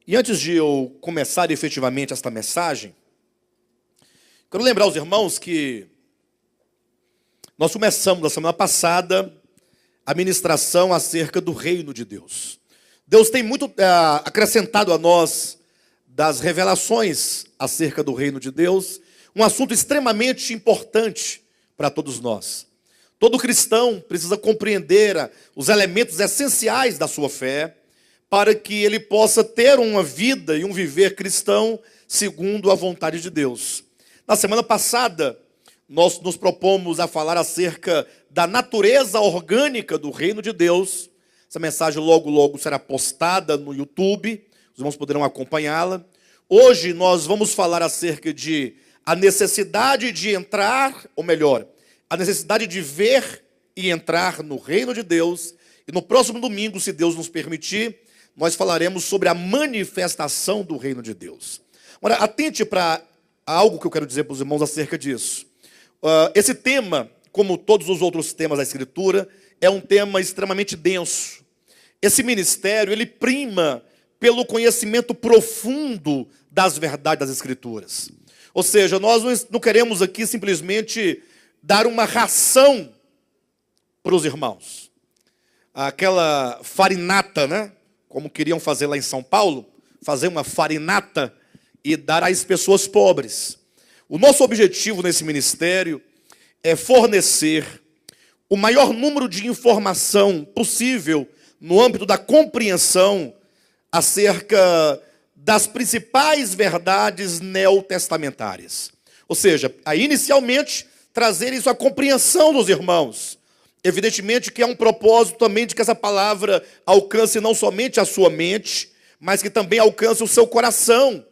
E antes de eu começar efetivamente esta mensagem, quero lembrar aos irmãos que nós começamos na semana passada a ministração acerca do reino de Deus. Deus tem muito acrescentado a nós das revelações acerca do reino de Deus, um assunto extremamente importante para todos nós. Todo cristão precisa compreender os elementos essenciais da sua fé, para que ele possa ter uma vida e um viver cristão segundo a vontade de Deus. Na semana passada, nós nos propomos a falar acerca da natureza orgânica do reino de Deus. Essa mensagem logo será postada no YouTube, os irmãos poderão acompanhá-la. Hoje nós vamos falar acerca de a necessidade de entrar, ou melhor, a necessidade de ver e entrar no reino de Deus. E no próximo domingo, se Deus nos permitir, nós falaremos sobre a manifestação do reino de Deus. Agora, atente para algo que eu quero dizer para os irmãos acerca disso. Esse tema, como todos os outros temas da Escritura, é um tema extremamente denso. Esse ministério, ele prima pelo conhecimento profundo das verdades das Escrituras. Ou seja, nós não queremos aqui simplesmente dar uma ração para os irmãos. Aquela farinata, né? Como queriam fazer lá em São Paulo, fazer uma farinata e dar às pessoas pobres. O nosso objetivo nesse ministério é fornecer o maior número de informação possível no âmbito da compreensão acerca das principais verdades neotestamentárias. Ou seja, inicialmente, trazer isso à compreensão dos irmãos. Evidentemente que é um propósito também de que essa palavra alcance não somente a sua mente, mas que também alcance o seu coração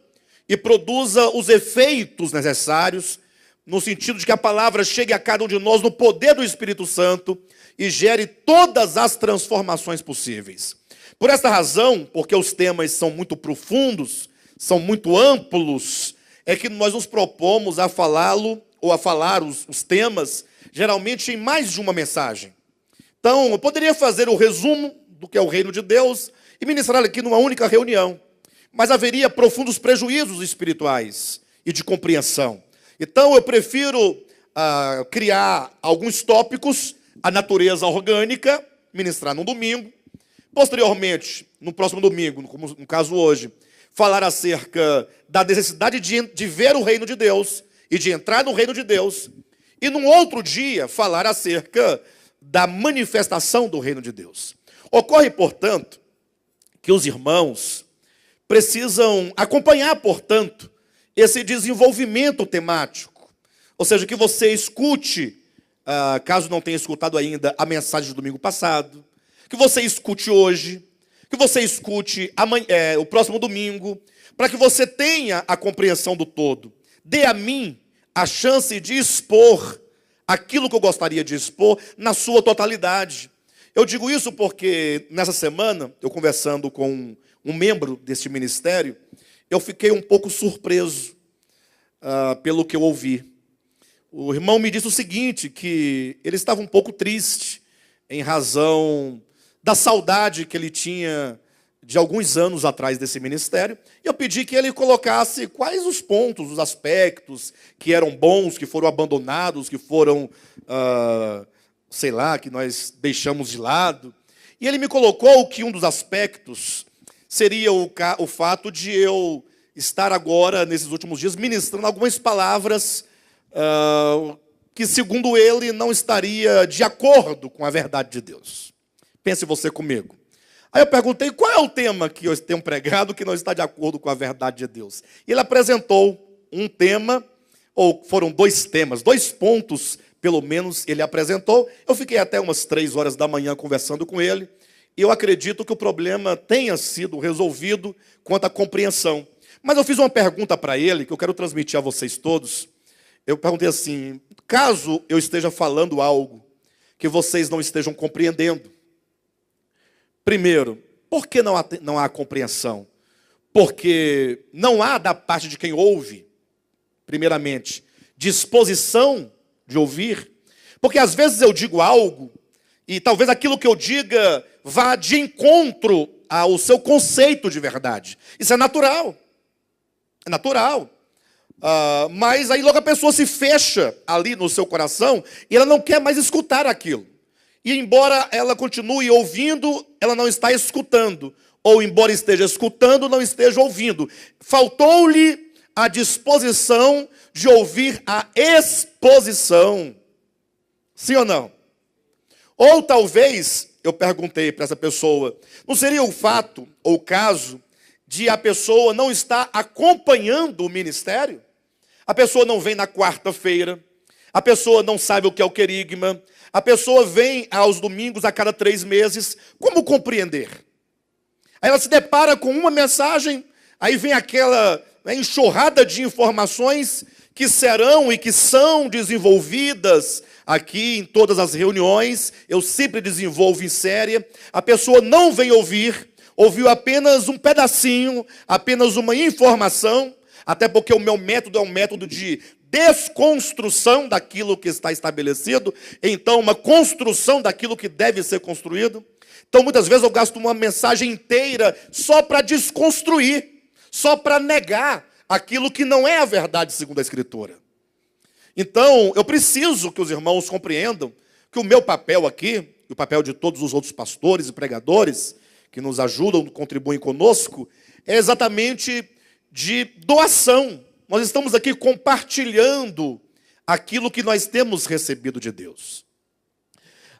e produza os efeitos necessários, no sentido de que a palavra chegue a cada um de nós no poder do Espírito Santo e gere todas as transformações possíveis. Por esta razão, porque os temas são muito profundos, são muito amplos, é que nós nos propomos a falá-lo, ou a falar os temas, geralmente em mais de uma mensagem. Então, eu poderia fazer o resumo do que é o reino de Deus e ministrar aqui numa única reunião. Mas haveria profundos prejuízos espirituais e de compreensão. Então, eu prefiro criar alguns tópicos, a natureza orgânica, ministrar num domingo. Posteriormente, no próximo domingo, como no caso hoje, falar acerca da necessidade de ver o reino de Deus e de entrar no reino de Deus. E num outro dia, falar acerca da manifestação do reino de Deus. Ocorre, portanto, que os irmãos precisam acompanhar, portanto, esse desenvolvimento temático. Ou seja, que você escute, caso não tenha escutado ainda, a mensagem do domingo passado, que você escute hoje, que você escute o próximo domingo, para que você tenha a compreensão do todo. Dê a mim a chance de expor aquilo que eu gostaria de expor na sua totalidade. Eu digo isso porque nessa semana, eu conversando com um membro deste ministério, eu fiquei um pouco surpreso pelo que eu ouvi. O irmão me disse o seguinte, que ele estava um pouco triste em razão da saudade que ele tinha de alguns anos atrás desse ministério, e eu pedi que ele colocasse quais os pontos, os aspectos que eram bons, que foram abandonados, que foram, que nós deixamos de lado. E ele me colocou que um dos aspectos seria o fato de eu estar agora, nesses últimos dias, ministrando algumas palavras que, segundo ele, não estaria de acordo com a verdade de Deus. Pense você comigo. Aí eu perguntei, qual é o tema que eu tenho pregado que não está de acordo com a verdade de Deus? E ele apresentou um tema, ou foram dois temas, 2 pontos, pelo menos, ele apresentou. Eu fiquei até umas 3 horas da manhã conversando com ele, e eu acredito que o problema tenha sido resolvido quanto à compreensão. Mas eu fiz uma pergunta para ele, que eu quero transmitir a vocês todos. Eu perguntei assim, caso eu esteja falando algo que vocês não estejam compreendendo, primeiro, por que não há compreensão? Porque não há da parte de quem ouve, primeiramente, disposição de ouvir. Porque às vezes eu digo algo, e talvez aquilo que eu diga vá de encontro ao seu conceito de verdade. Isso é natural. É natural. Mas aí logo a pessoa se fecha ali no seu coração e ela não quer mais escutar aquilo. E embora ela continue ouvindo, ela não está escutando. Ou embora esteja escutando, não esteja ouvindo. Faltou-lhe a disposição de ouvir a exposição. Sim ou não? Ou talvez, eu perguntei para essa pessoa, não seria o fato ou o caso de a pessoa não estar acompanhando o ministério? A pessoa não vem na quarta-feira, a pessoa não sabe o que é o querigma, a pessoa vem aos domingos a cada 3 meses. Como compreender? Aí ela se depara com uma mensagem, aí vem aquela enxurrada de informações que serão e que são desenvolvidas aqui em todas as reuniões. Eu sempre desenvolvo em série. A pessoa não vem ouvir, ouviu apenas um pedacinho, apenas uma informação, até porque o meu método é um método de desconstrução daquilo que está estabelecido, então uma construção daquilo que deve ser construído. Então muitas vezes eu gasto uma mensagem inteira só para desconstruir, só para negar aquilo que não é a verdade segundo a Escritura. Então eu preciso que os irmãos compreendam que o meu papel aqui, e o papel de todos os outros pastores e pregadores que nos ajudam, contribuem conosco, é exatamente de doação. Nós estamos aqui compartilhando aquilo que nós temos recebido de Deus.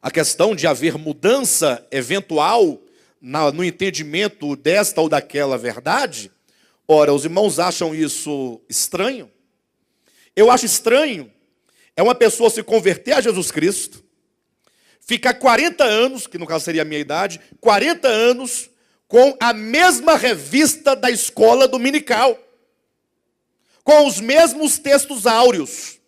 A questão de haver mudança eventual no entendimento desta ou daquela verdade, ora, os irmãos acham isso estranho? Eu acho estranho é uma pessoa se converter a Jesus Cristo, ficar 40 anos, que no caso seria a minha idade, 40 anos com a mesma revista da escola dominical, com os mesmos textos áureos,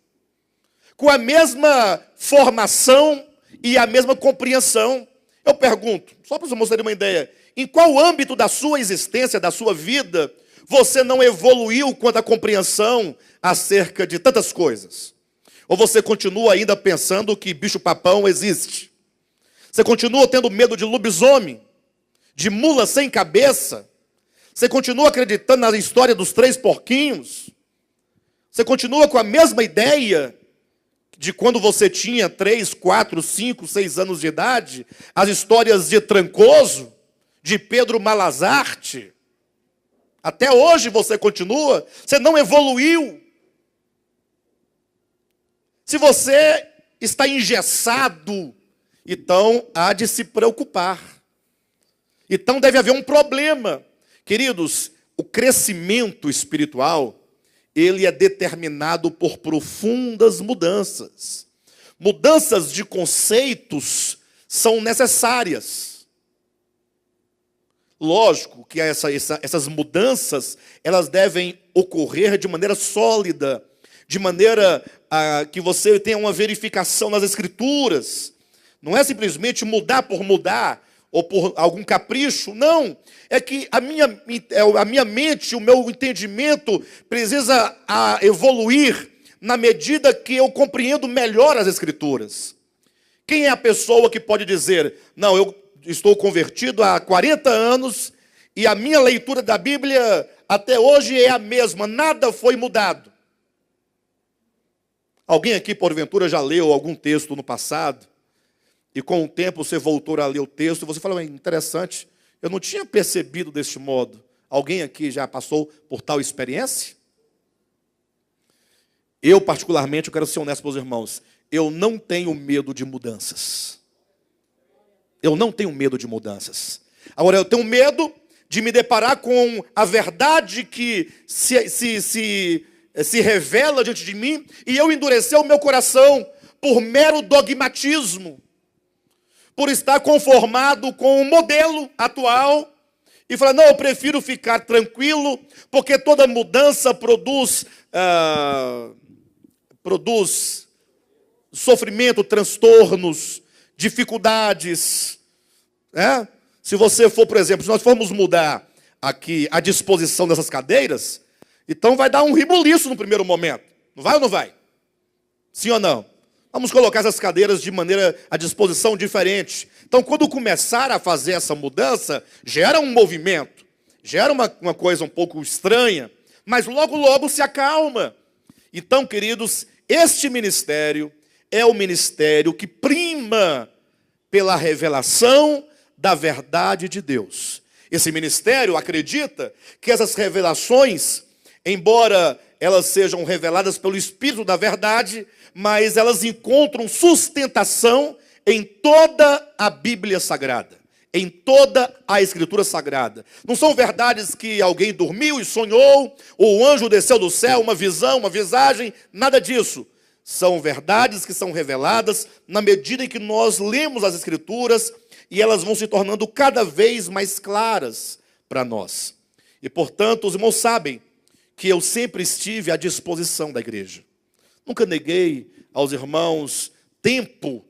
com a mesma formação e a mesma compreensão. Eu pergunto, só para os irmãos terem uma ideia, em qual âmbito da sua existência, da sua vida, você não evoluiu quanto à compreensão acerca de tantas coisas? Ou você continua ainda pensando que bicho-papão existe? Você continua tendo medo de lobisomem, de mula sem cabeça? Você continua acreditando na história dos 3 porquinhos? Você continua com a mesma ideia de quando você tinha 3, 4, 5, 6 anos de idade? As histórias de Trancoso, de Pedro Malazarte? Até hoje você continua? Você não evoluiu? Se você está engessado, então há de se preocupar. Então deve haver um problema. Queridos, o crescimento espiritual, ele é determinado por profundas mudanças. Mudanças de conceitos são necessárias. Lógico que essas mudanças, elas devem ocorrer de maneira sólida, de maneira que você tenha uma verificação nas Escrituras. Não é simplesmente mudar por mudar, ou por algum capricho, não. É que a minha mente, o meu entendimento precisa evoluir na medida que eu compreendo melhor as Escrituras. Quem é a pessoa que pode dizer, não, eu estou convertido há 40 anos e a minha leitura da Bíblia até hoje é a mesma, nada foi mudado? Alguém aqui, porventura, já leu algum texto no passado? E com o tempo você voltou a ler o texto, e você falou, interessante, eu não tinha percebido deste modo. Alguém aqui já passou por tal experiência? Eu, particularmente, eu quero ser honesto para os irmãos, eu não tenho medo de mudanças. Eu não tenho medo de mudanças. Agora, eu tenho medo de me deparar com a verdade que se revela diante de mim, e eu endurecer o meu coração por mero dogmatismo, por estar conformado com o modelo atual, e falar, não, eu prefiro ficar tranquilo, porque toda mudança produz sofrimento, transtornos, dificuldades. Se você for, por exemplo, se nós formos mudar aqui a disposição dessas cadeiras, então vai dar um ribuliço no primeiro momento. Não vai ou não vai? Sim ou não? Vamos colocar essas cadeiras de maneira, a disposição diferente. Então, quando começar a fazer essa mudança, gera um movimento, gera uma coisa um pouco estranha, mas logo, logo se acalma. Então, queridos, este ministério é o ministério que prima pela revelação da verdade de Deus. Esse ministério acredita que essas revelações, embora elas sejam reveladas pelo Espírito da verdade, mas elas encontram sustentação em toda a Bíblia Sagrada, em toda a Escritura Sagrada. Não são verdades que alguém dormiu e sonhou, ou o anjo desceu do céu, uma visão, uma visagem, nada disso. São verdades que são reveladas na medida em que nós lemos as Escrituras e elas vão se tornando cada vez mais claras para nós. E, portanto, os irmãos sabem que eu sempre estive à disposição da igreja. Nunca neguei aos irmãos tempo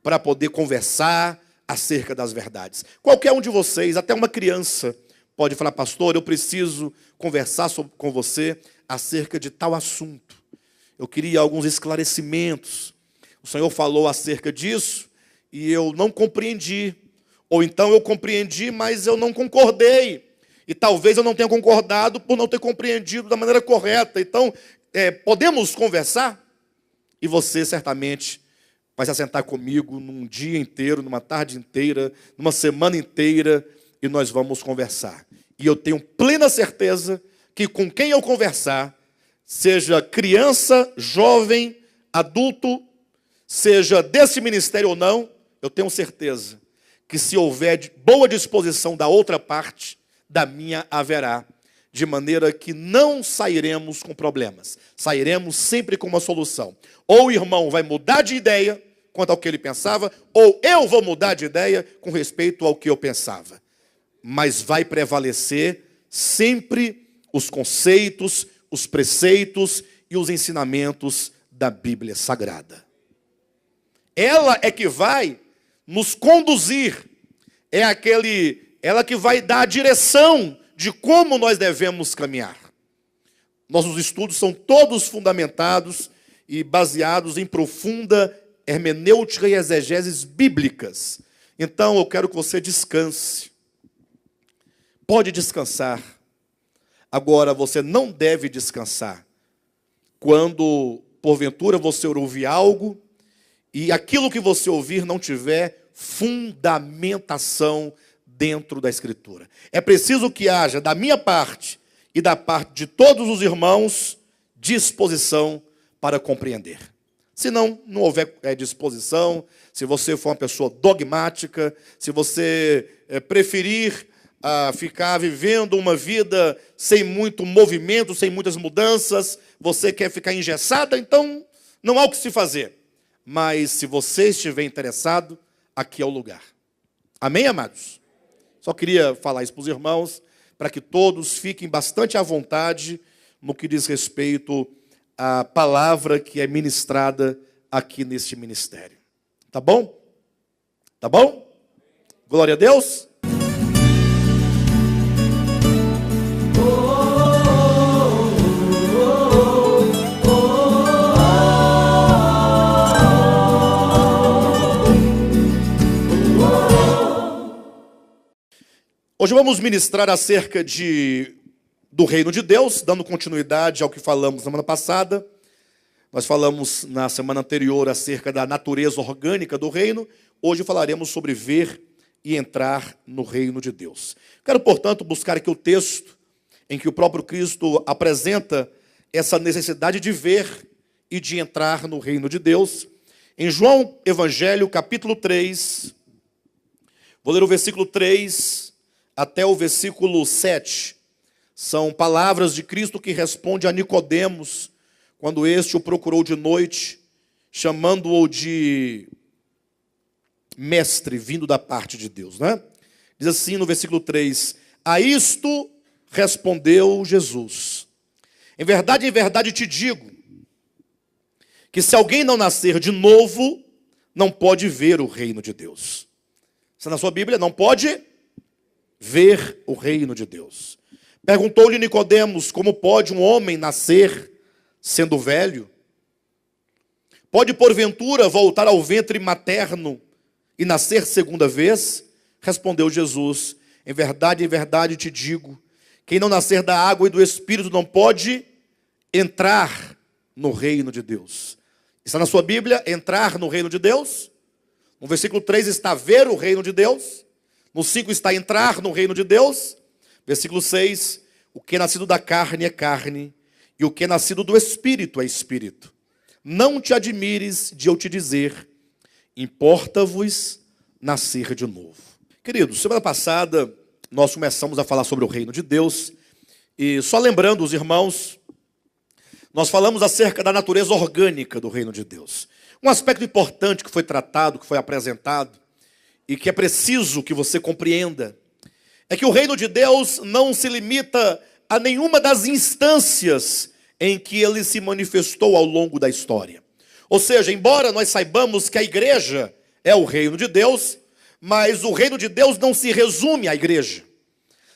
para poder conversar acerca das verdades. Qualquer um de vocês, até uma criança, pode falar: pastor, eu preciso conversar com você acerca de tal assunto. Eu queria alguns esclarecimentos. O Senhor falou acerca disso e eu não compreendi. Ou então eu compreendi, mas eu não concordei. E talvez eu não tenha concordado por não ter compreendido da maneira correta. Então, podemos conversar? E você certamente vai se assentar comigo num dia inteiro, numa tarde inteira, numa semana inteira, e nós vamos conversar. E eu tenho plena certeza que com quem eu conversar, seja criança, jovem, adulto, seja desse ministério ou não, eu tenho certeza que se houver boa disposição da outra parte, da minha haverá, de maneira que não sairemos com problemas, sairemos sempre com uma solução. Ou o irmão vai mudar de ideia quanto ao que ele pensava, ou eu vou mudar de ideia com respeito ao que eu pensava. Mas vai prevalecer sempre os conceitos, os preceitos e os ensinamentos da Bíblia Sagrada. Ela é que vai nos conduzir, ela que vai dar a direção de como nós devemos caminhar. Nossos estudos são todos fundamentados e baseados em profunda hermenêutica e exegeses bíblicas. Então eu quero que você descanse. Pode descansar. Agora você não deve descansar quando porventura você ouvir algo e aquilo que você ouvir não tiver fundamentação dentro da Escritura. É preciso que haja da minha parte e da parte de todos os irmãos disposição para compreender. Se não houver disposição, se você for uma pessoa dogmática, se você preferir ficar vivendo uma vida sem muito movimento, sem muitas mudanças, você quer ficar engessada, então não há o que se fazer. Mas se você estiver interessado, aqui é o lugar. Amém, amados? Só queria falar isso para os irmãos, para que todos fiquem bastante à vontade no que diz respeito à palavra que é ministrada aqui neste ministério. Tá bom? Tá bom? Glória a Deus. Hoje vamos ministrar acerca do reino de Deus, dando continuidade ao que falamos na semana passada. Nós falamos na semana anterior acerca da natureza orgânica do reino. Hoje falaremos sobre ver e entrar no reino de Deus. Quero, portanto, buscar aqui o texto em que o próprio Cristo apresenta essa necessidade de ver e de entrar no reino de Deus. Em João Evangelho, capítulo 3, vou ler o versículo 3 até o versículo 7. São palavras de Cristo que responde a Nicodemos, quando este o procurou de noite, chamando-o de mestre, vindo da parte de Deus, né? Diz assim no versículo 3: a isto respondeu Jesus: em verdade te digo, que se alguém não nascer de novo, não pode ver o reino de Deus. Está na sua Bíblia? Não pode ver o reino de Deus. Perguntou-lhe Nicodemos: como pode um homem nascer sendo velho? Pode porventura voltar ao ventre materno e nascer segunda vez? Respondeu Jesus: em verdade te digo, quem não nascer da água e do Espírito não pode entrar no reino de Deus. Está na sua Bíblia, entrar no reino de Deus? No versículo 3 está ver o reino de Deus. No 5 está entrar no reino de Deus. Versículo 6, o que é nascido da carne é carne, e o que é nascido do Espírito é Espírito. Não te admires de eu te dizer, importa-vos nascer de novo. Queridos, semana passada nós começamos a falar sobre o reino de Deus, e só lembrando os irmãos, nós falamos acerca da natureza orgânica do reino de Deus. Um aspecto importante que foi tratado, que foi apresentado, e que é preciso que você compreenda, é que o reino de Deus não se limita a nenhuma das instâncias em que ele se manifestou ao longo da história. Ou seja, embora nós saibamos que a igreja é o reino de Deus, mas o reino de Deus não se resume à igreja.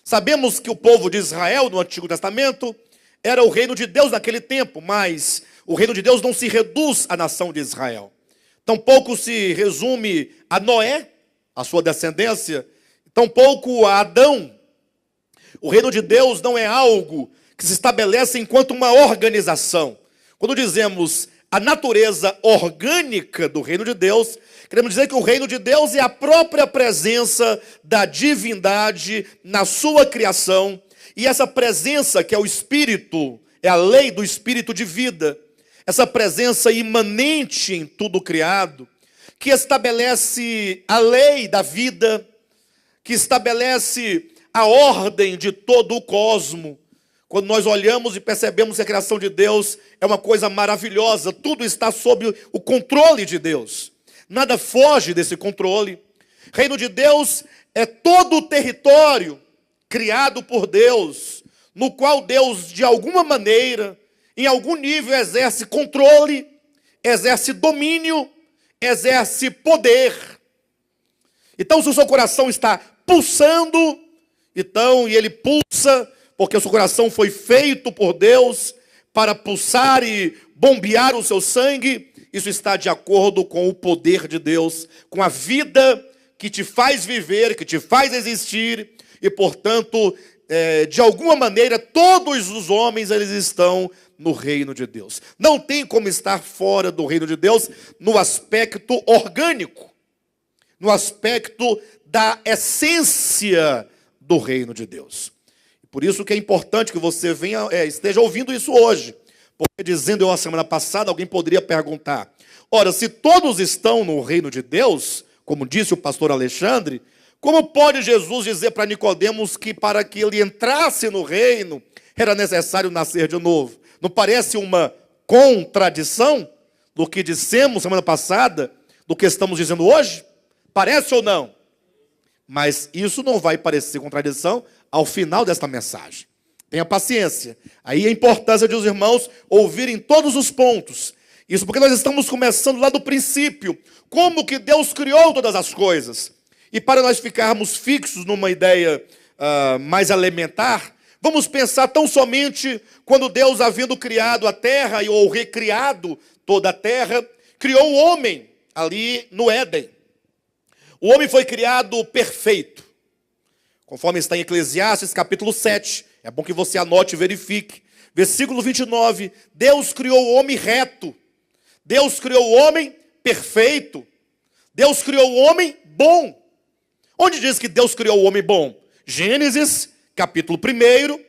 Sabemos que o povo de Israel no Antigo Testamento era o reino de Deus naquele tempo, mas o reino de Deus não se reduz à nação de Israel. Tampouco se resume a Noé, a sua descendência, tampouco a Adão. O reino de Deus não é algo que se estabelece enquanto uma organização. Quando dizemos a natureza orgânica do reino de Deus, queremos dizer que o reino de Deus é a própria presença da divindade na sua criação, e essa presença que é o Espírito, é a lei do Espírito de vida, essa presença imanente em tudo criado, que estabelece a lei da vida, que estabelece a ordem de todo o cosmo. Quando nós olhamos e percebemos que a criação de Deus é uma coisa maravilhosa, tudo está sob o controle de Deus. Nada foge desse controle. Reino de Deus é todo o território criado por Deus, no qual Deus, de alguma maneira, em algum nível, exerce controle, exerce domínio, exerce poder. Então, se o seu coração está pulsando, e ele pulsa, porque o seu coração foi feito por Deus para pulsar e bombear o seu sangue, isso está de acordo com o poder de Deus, com a vida que te faz viver, que te faz existir, e portanto, de alguma maneira, todos os homens, eles estão no reino de Deus. Não tem como estar fora do reino de Deus no aspecto orgânico, no aspecto da essência do reino de Deus. Por isso que é importante que você esteja ouvindo isso hoje. Porque dizendo eu a semana passada, alguém poderia perguntar, ora, se todos estão no reino de Deus, como disse o pastor Alexandre, como pode Jesus dizer para Nicodemos que para que ele entrasse no reino, era necessário nascer de novo? Não parece uma contradição do que dissemos semana passada, do que estamos dizendo hoje? Parece ou não? Mas isso não vai parecer contradição ao final desta mensagem. Tenha paciência. Aí a importância de os irmãos ouvirem todos os pontos. Isso porque nós estamos começando lá do princípio. Como que Deus criou todas as coisas. E para nós ficarmos fixos numa ideia mais elementar, vamos pensar tão somente quando Deus, havendo criado a terra ou recriado toda a terra, criou o homem ali no Éden. O homem foi criado perfeito. Conforme está em Eclesiastes capítulo 7. É bom que você anote e verifique. Versículo 29. Deus criou o homem reto. Deus criou o homem perfeito. Deus criou o homem bom. Onde diz que Deus criou o homem bom? Gênesis, capítulo 1,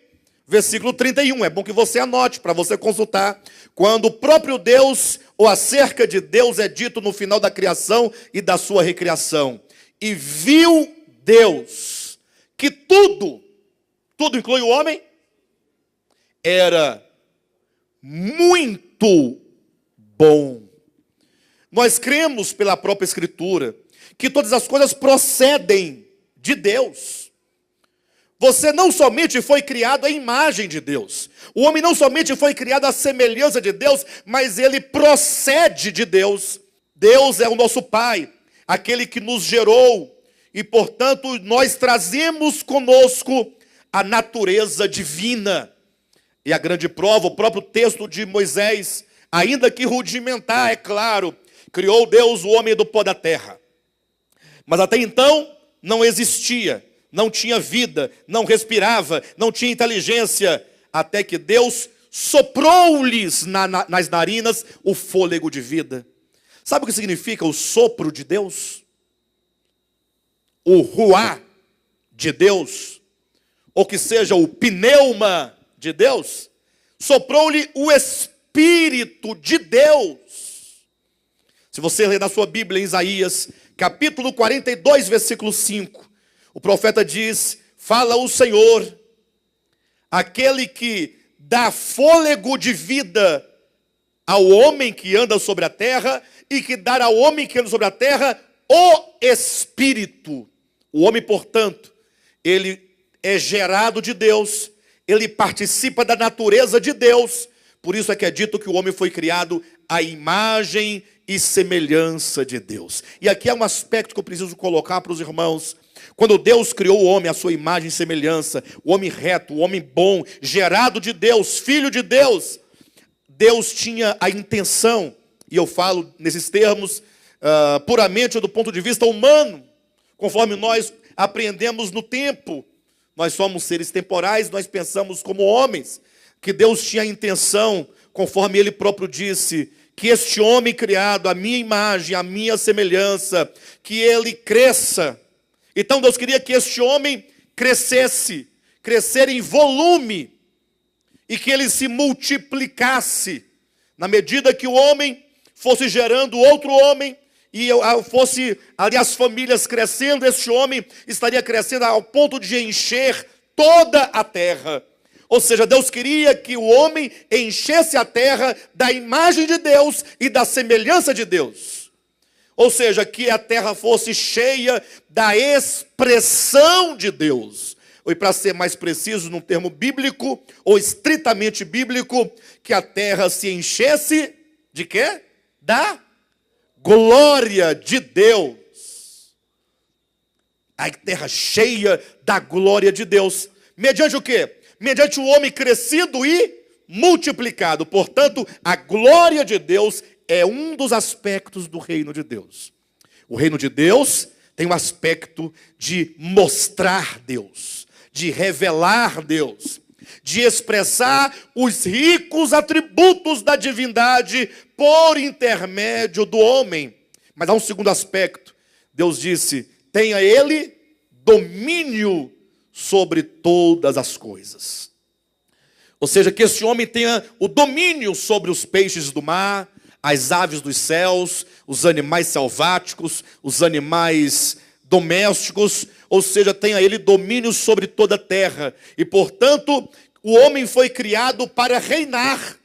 versículo 31. É bom que você anote para você consultar. Quando o próprio Deus, ou acerca de Deus, é dito no final da criação e da sua recriação. E viu Deus que tudo inclui o homem, era muito bom. Nós cremos pela própria Escritura que todas as coisas procedem de Deus. Você não somente foi criado à imagem de Deus. O homem não somente foi criado à semelhança de Deus, mas ele procede de Deus. Deus é o nosso Pai, aquele que nos gerou. E, portanto, nós trazemos conosco a natureza divina. E a grande prova, o próprio texto de Moisés, ainda que rudimentar, é claro, criou Deus o homem do pó da terra. Mas até então não existia, não tinha vida, não respirava, não tinha inteligência, até que Deus soprou-lhes nas narinas o fôlego de vida. Sabe o que significa o sopro de Deus? O ruá de Deus, ou que seja o pneuma de Deus, soprou-lhe o Espírito de Deus. Se você ler na sua Bíblia, em Isaías, capítulo 42, versículo 5, o profeta diz: fala o Senhor, aquele que dá fôlego de vida ao homem que anda sobre a terra, e que dá ao homem que anda sobre a terra o Espírito. O homem, portanto, ele é gerado de Deus, ele participa da natureza de Deus. Por isso é que é dito que o homem foi criado à imagem e semelhança de Deus. E aqui é um aspecto que eu preciso colocar para os irmãos. Quando Deus criou o homem à sua imagem e semelhança, o homem reto, o homem bom, gerado de Deus, filho de Deus, Deus tinha a intenção, e eu falo nesses termos puramente do ponto de vista humano, conforme nós aprendemos no tempo. Nós somos seres temporais, nós pensamos como homens, que Deus tinha a intenção, conforme Ele próprio disse, que este homem criado à minha imagem, à minha semelhança, que ele cresça. Então Deus queria que este homem crescesse, crescer em volume, e que ele se multiplicasse, na medida que o homem fosse gerando outro homem, e fosse ali as famílias crescendo, este homem estaria crescendo ao ponto de encher toda a terra. Ou seja, Deus queria que o homem enchesse a terra da imagem de Deus e da semelhança de Deus. Ou seja, que a terra fosse cheia da expressão de Deus. Ou, para ser mais preciso, num termo bíblico, ou estritamente bíblico, que a terra se enchesse de quê? Da glória de Deus. A terra cheia da glória de Deus. Mediante o quê? Mediante o homem crescido e multiplicado. Portanto, a glória de Deus é um dos aspectos do reino de Deus. O reino de Deus tem um aspecto de mostrar Deus, de revelar Deus, de expressar os ricos atributos da divindade por intermédio do homem. Mas há um segundo aspecto. Deus disse: tenha ele domínio sobre todas as coisas. Ou seja, que esse homem tenha o domínio sobre os peixes do mar, as aves dos céus, os animais selváticos, os animais domésticos, ou seja, tenha ele domínio sobre toda a terra. E, portanto, o homem foi criado para reinar.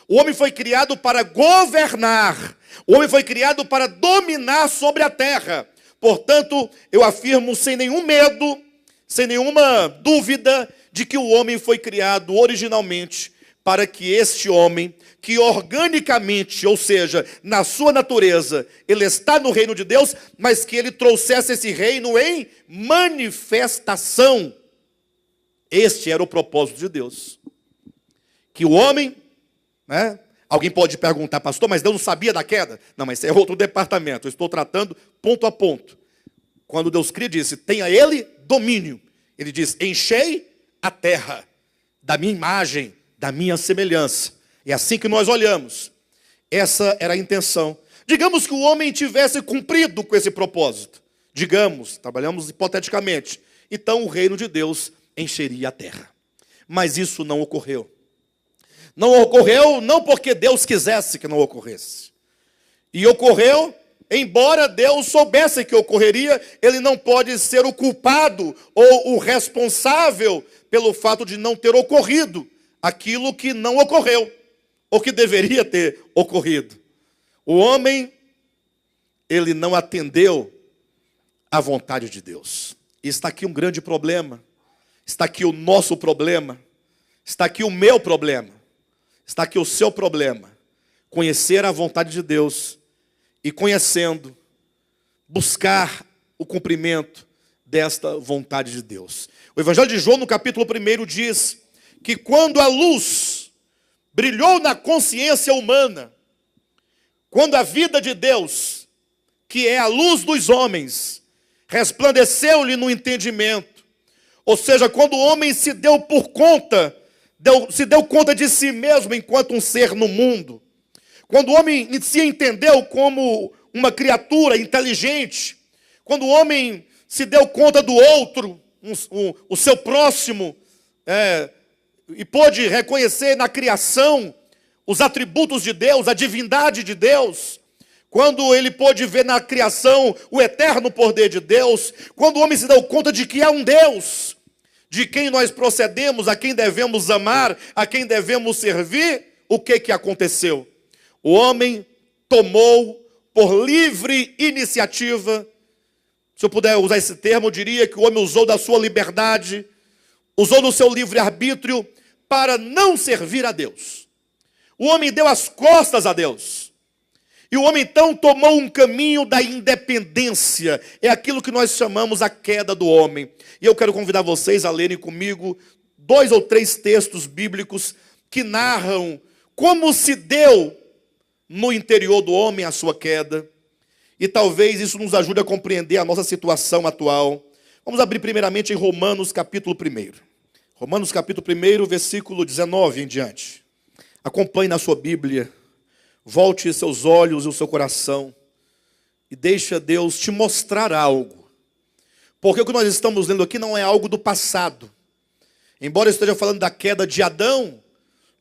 O homem foi criado para governar. O homem foi criado para dominar sobre a terra. Portanto, eu afirmo sem nenhum medo, sem nenhuma dúvida, de que o homem foi criado originalmente para que este homem, que organicamente, ou seja, na sua natureza, ele está no reino de Deus, mas que ele trouxesse esse reino em manifestação. Este era o propósito de Deus. Que o homem, né? Alguém pode perguntar: pastor, mas Deus não sabia da queda? Não, mas esse é outro departamento, eu estou tratando ponto a ponto. Quando Deus cria, disse: tenha ele domínio. Ele diz: enchei a terra da minha imagem, da minha semelhança. É assim que nós olhamos. Essa era a intenção. Digamos que o homem tivesse cumprido com esse propósito. Digamos, trabalhamos hipoteticamente. Então o reino de Deus encheria a terra. Mas isso não ocorreu. Não ocorreu não porque Deus quisesse que não ocorresse. E ocorreu, embora Deus soubesse que ocorreria, ele não pode ser o culpado ou o responsável pelo fato de não ter ocorrido aquilo que não ocorreu, ou que deveria ter ocorrido. O homem, ele não atendeu à vontade de Deus. E está aqui um grande problema. Está aqui o nosso problema. Está aqui o meu problema. Está aqui o seu problema. Conhecer a vontade de Deus e, conhecendo, buscar o cumprimento desta vontade de Deus. O Evangelho de João, no capítulo 1, diz que quando a luz brilhou na consciência humana, quando a vida de Deus, que é a luz dos homens, resplandeceu-lhe no entendimento. Ou seja, quando o homem se deu conta de si mesmo enquanto um ser no mundo, quando o homem se entendeu como uma criatura inteligente, quando o homem se deu conta do outro, o seu próximo, e pôde reconhecer na criação os atributos de Deus, a divindade de Deus, quando ele pôde ver na criação o eterno poder de Deus, quando o homem se deu conta de que há um Deus, de quem nós procedemos, a quem devemos amar, a quem devemos servir, o que aconteceu? O homem tomou por livre iniciativa, se eu puder usar esse termo, eu diria que o homem usou da sua liberdade, usou do seu livre-arbítrio para não servir a Deus. O homem deu as costas a Deus. E o homem então tomou um caminho da independência. É aquilo que nós chamamos a queda do homem. E eu quero convidar vocês a lerem comigo 2 ou 3 textos bíblicos que narram como se deu no interior do homem a sua queda. E talvez isso nos ajude a compreender a nossa situação atual. Vamos abrir primeiramente em Romanos capítulo 1. Romanos capítulo 1, versículo 19 em diante. Acompanhe na sua Bíblia. Volte seus olhos e o seu coração. E deixa Deus te mostrar algo. Porque o que nós estamos lendo aqui não é algo do passado. Embora eu esteja falando da queda de Adão,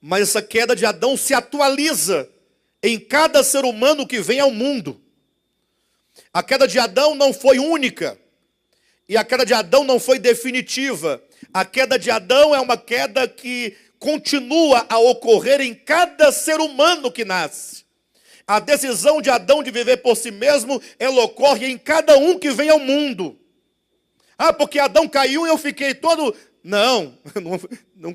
mas essa queda de Adão se atualiza em cada ser humano que vem ao mundo. A queda de Adão não foi única. E a queda de Adão não foi definitiva. A queda de Adão é uma queda que continua a ocorrer em cada ser humano que nasce. A decisão de Adão de viver por si mesmo, ela ocorre em cada um que vem ao mundo. Porque Adão caiu e eu fiquei todo... Não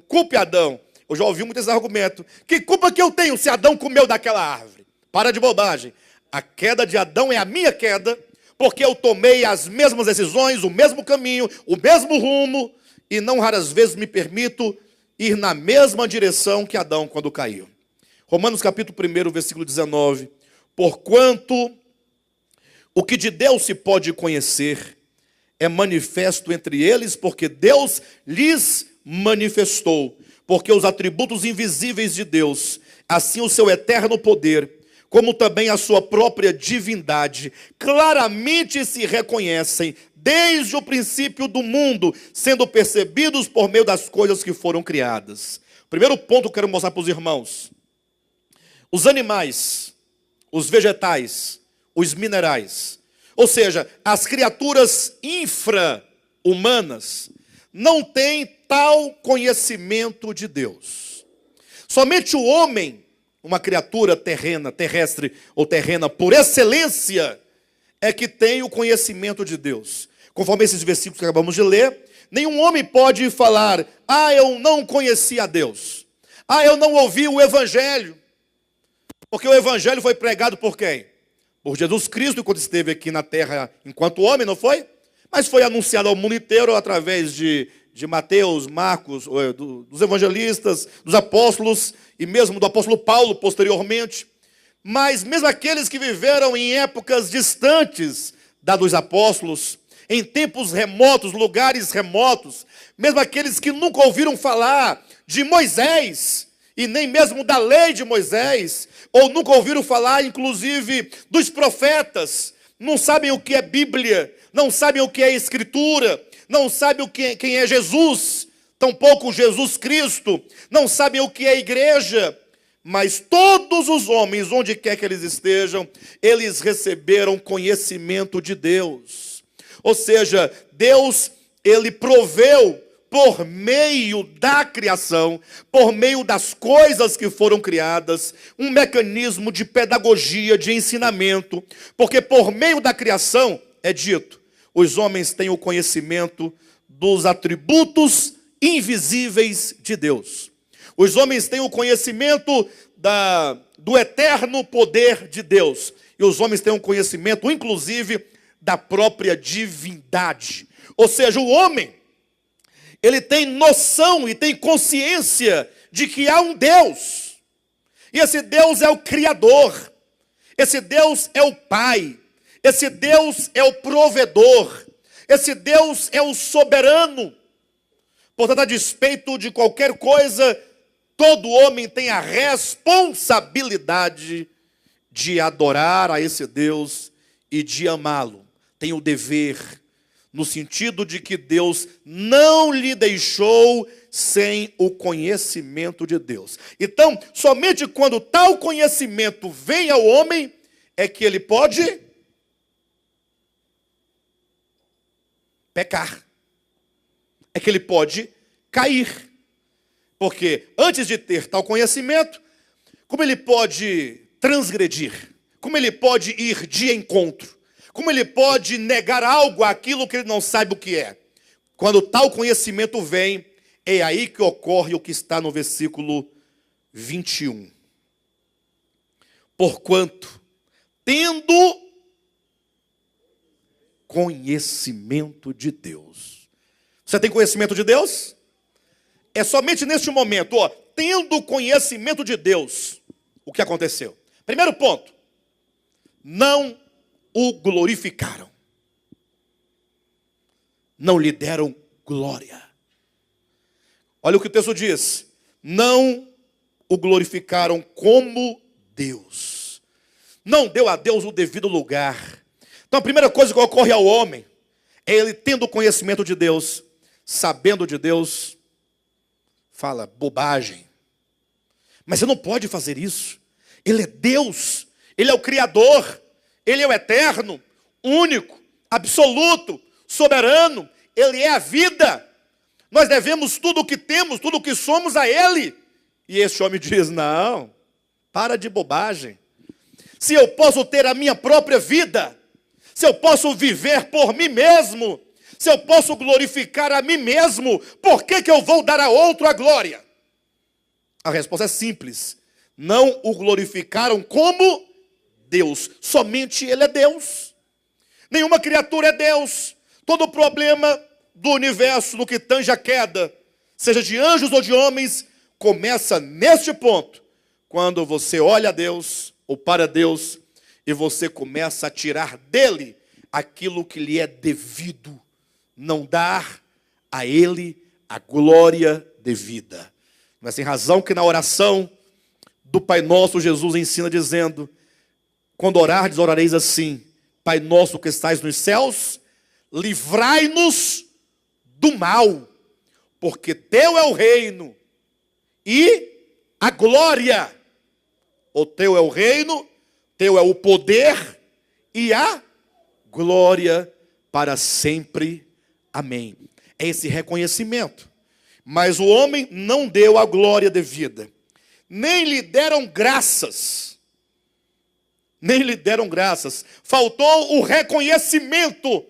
culpe Adão. Eu já ouvi muito esse argumento. Que culpa que eu tenho se Adão comeu daquela árvore? Para de bobagem. A queda de Adão é a minha queda, porque eu tomei as mesmas decisões, o mesmo caminho, o mesmo rumo, e não raras vezes me permito ir na mesma direção que Adão quando caiu. Romanos capítulo 1, versículo 19. Porquanto o que de Deus se pode conhecer é manifesto entre eles, porque Deus lhes manifestou. Porque os atributos invisíveis de Deus, assim o seu eterno poder, como também a sua própria divindade, claramente se reconhecem desde o princípio do mundo, sendo percebidos por meio das coisas que foram criadas. Primeiro ponto que eu quero mostrar para os irmãos. Os animais, os vegetais, os minerais, ou seja, as criaturas infra-humanas, não têm tal conhecimento de Deus. Somente o homem, uma criatura terrena, terrestre ou terrena por excelência, é que tem o conhecimento de Deus. Conforme esses versículos que acabamos de ler, nenhum homem pode falar: eu não conheci a Deus. Eu não ouvi o Evangelho. Porque o Evangelho foi pregado por quem? Por Jesus Cristo, quando esteve aqui na terra enquanto homem, não foi? Mas foi anunciado ao mundo inteiro através de Mateus, Marcos, dos evangelistas, dos apóstolos e mesmo do apóstolo Paulo posteriormente. Mas mesmo aqueles que viveram em épocas distantes da dos apóstolos, em tempos remotos, lugares remotos, mesmo aqueles que nunca ouviram falar de Moisés, e nem mesmo da lei de Moisés, ou nunca ouviram falar, inclusive, dos profetas, não sabem o que é Bíblia, não sabem o que é Escritura, não sabem quem é Jesus, tampouco Jesus Cristo, não sabem o que é igreja, mas todos os homens, onde quer que eles estejam, eles receberam conhecimento de Deus. Ou seja, Deus, ele proveu por meio da criação, por meio das coisas que foram criadas, um mecanismo de pedagogia, de ensinamento, porque por meio da criação, é dito, os homens têm o conhecimento dos atributos invisíveis de Deus. Os homens têm o conhecimento do eterno poder de Deus. E os homens têm um conhecimento, inclusive, da própria divindade. Ou seja, o homem, ele tem noção e tem consciência de que há um Deus. E esse Deus é o Criador. Esse Deus é o Pai. Esse Deus é o provedor. Esse Deus é o soberano. Portanto, a despeito de qualquer coisa, todo homem tem a responsabilidade de adorar a esse Deus e de amá-lo. Tem o dever, no sentido de que Deus não lhe deixou sem o conhecimento de Deus. Então, somente quando tal conhecimento vem ao homem, é que ele pode pecar. É que ele pode cair. Porque antes de ter tal conhecimento, como ele pode transgredir? Como ele pode ir de encontro? Como ele pode negar algo àquilo que ele não sabe o que é? Quando tal conhecimento vem, é aí que ocorre o que está no versículo 21. Porquanto, tendo conhecimento de Deus. Você tem conhecimento de Deus? É somente neste momento, tendo conhecimento de Deus, o que aconteceu? Primeiro ponto, não o glorificaram. Não lhe deram glória. Olha o que o texto diz. Não o glorificaram como Deus. Não deu a Deus o devido lugar. Então a primeira coisa que ocorre ao homem é ele tendo conhecimento de Deus, sabendo de Deus, fala bobagem. Mas você não pode fazer isso. Ele é Deus, Ele é o Criador, Ele é o eterno, único, absoluto, soberano. Ele é a vida. Nós devemos tudo o que temos, tudo o que somos a Ele. E esse homem diz, não, para de bobagem. Se eu posso ter a minha própria vida, se eu posso viver por mim mesmo, se eu posso glorificar a mim mesmo, por que eu vou dar a outro a glória? A resposta é simples. Não o glorificaram como Deus. Somente Ele é Deus. Nenhuma criatura é Deus. Todo problema do universo, no que tange a queda, seja de anjos ou de homens, começa neste ponto. Quando você olha a Deus, ou para Deus, e você começa a tirar dele aquilo que lhe é devido. Não dar a Ele a glória devida. Não é sem razão que na oração do Pai Nosso, Jesus ensina dizendo, quando orardes, orareis assim, Pai Nosso que estais nos céus, livrai-nos do mal, porque Teu é o reino e a glória. O Teu é o reino, Teu é o poder e a glória para sempre. Amém. É esse reconhecimento. Mas o homem não deu a glória devida. Nem lhe deram graças. Nem lhe deram graças. Faltou o reconhecimento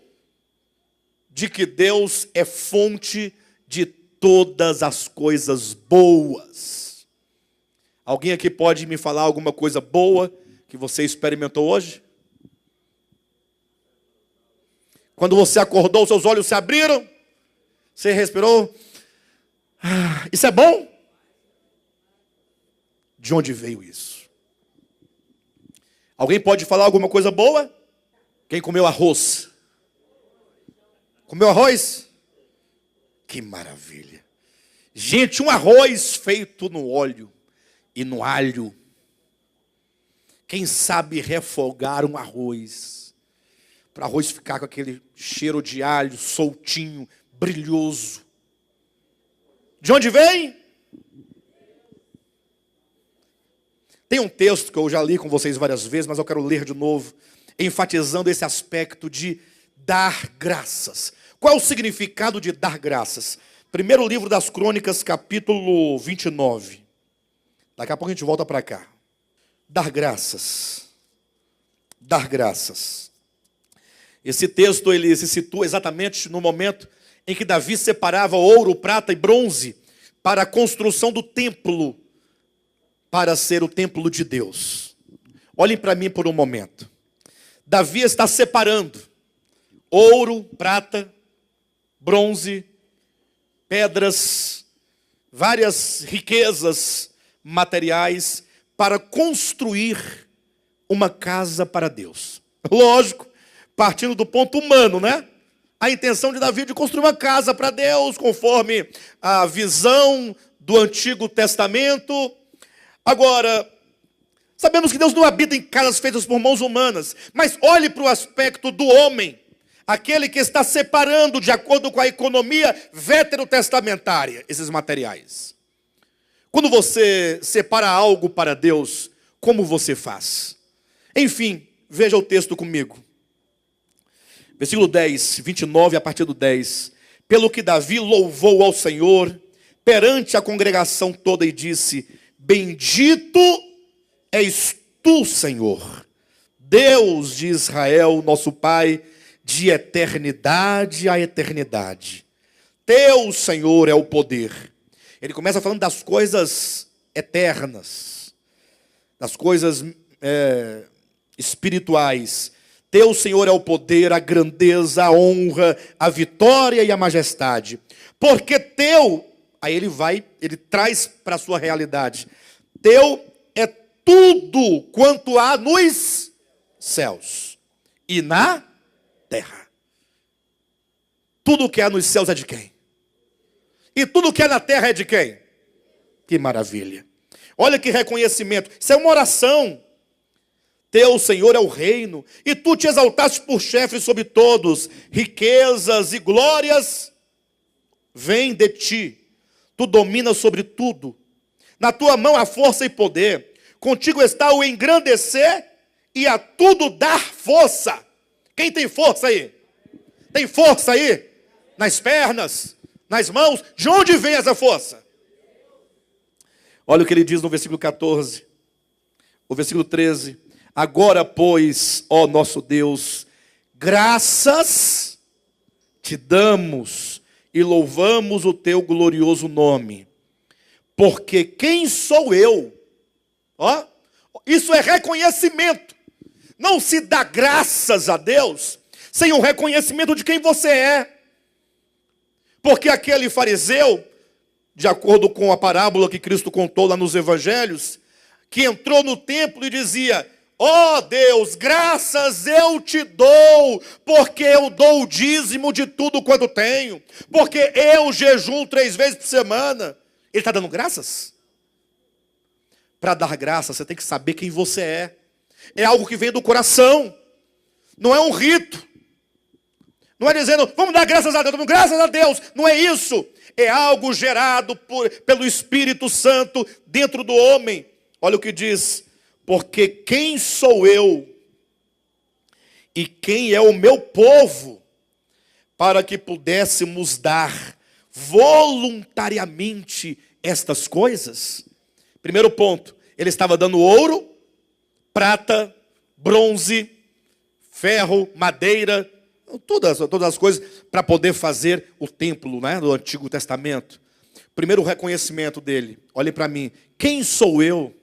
de que Deus é fonte de todas as coisas boas. Alguém aqui pode me falar alguma coisa boa que você experimentou hoje? Quando você acordou, seus olhos se abriram, você respirou. Isso é bom? De onde veio isso? Alguém pode falar alguma coisa boa? Quem comeu arroz? Comeu arroz? Que maravilha. Gente, um arroz feito no óleo e no alho. Quem sabe refogar um arroz, para o arroz ficar com aquele cheiro de alho, soltinho, brilhoso. De onde vem? Tem um texto que eu já li com vocês várias vezes, mas eu quero ler de novo, enfatizando esse aspecto de dar graças. Qual é o significado de dar graças? Primeiro livro das Crônicas, capítulo 29. Daqui a pouco a gente volta para cá. Dar graças. Dar graças. Esse texto ele se situa exatamente no momento em que Davi separava ouro, prata e bronze para a construção do templo, para ser o templo de Deus. Olhem para mim por um momento. Davi está separando ouro, prata, bronze, pedras, várias riquezas materiais para construir uma casa para Deus. Lógico, partindo do ponto humano, né? a intenção de Davi de construir uma casa para Deus, conforme a visão do Antigo Testamento. Agora, sabemos que Deus não habita em casas feitas por mãos humanas, mas olhe para o aspecto do homem, aquele que está separando, de acordo com a economia veterotestamentária, esses materiais. Quando você separa algo para Deus, como você faz? Enfim, veja o texto comigo. Versículo 10, 29, a partir do 10. Pelo que Davi louvou ao Senhor perante a congregação toda e disse: bendito és tu, Senhor, Deus de Israel, nosso Pai, de eternidade a eternidade. Teu, Senhor, é o poder. Ele começa falando das coisas eternas, das coisas espirituais. Teu, Senhor, é o poder, a grandeza, a honra, a vitória e a majestade. Porque teu, aí ele traz para a sua realidade. Teu é tudo quanto há nos céus e na terra. Tudo que há nos céus é de quem? E tudo que há na terra é de quem? Que maravilha. Olha que reconhecimento. Isso é uma oração. Teu, Senhor, é o reino, e tu te exaltaste por chefe sobre todos. Riquezas e glórias vêm de ti. Tu dominas sobre tudo. Na tua mão há força e poder. Contigo está o engrandecer e a tudo dar força. Quem tem força aí? Tem força aí? Nas pernas, nas mãos? De onde vem essa força? Olha o que ele diz no versículo 14. O versículo 13. Agora, pois, ó nosso Deus, graças te damos e louvamos o teu glorioso nome. Porque quem sou eu? Ó, isso é reconhecimento. Não se dá graças a Deus sem o reconhecimento de quem você é. Porque aquele fariseu, de acordo com a parábola que Cristo contou lá nos evangelhos, que entrou no templo e dizia: ó Deus, graças eu te dou, porque eu dou o dízimo de tudo quanto tenho, porque eu jejuo 3 vezes por semana. Ele está dando graças? Para dar graça, você tem que saber quem você é. É algo que vem do coração. Não é um rito. Não é dizendo, vamos dar graças a Deus, vamos graças a Deus. Não é isso. É algo gerado pelo Espírito Santo dentro do homem. Olha o que diz. Porque quem sou eu e quem é o meu povo para que pudéssemos dar voluntariamente estas coisas? Primeiro ponto, ele estava dando ouro, prata, bronze, ferro, madeira, todas as coisas para poder fazer o templo, né, do Antigo Testamento. Primeiro reconhecimento dele, olhe para mim, quem sou eu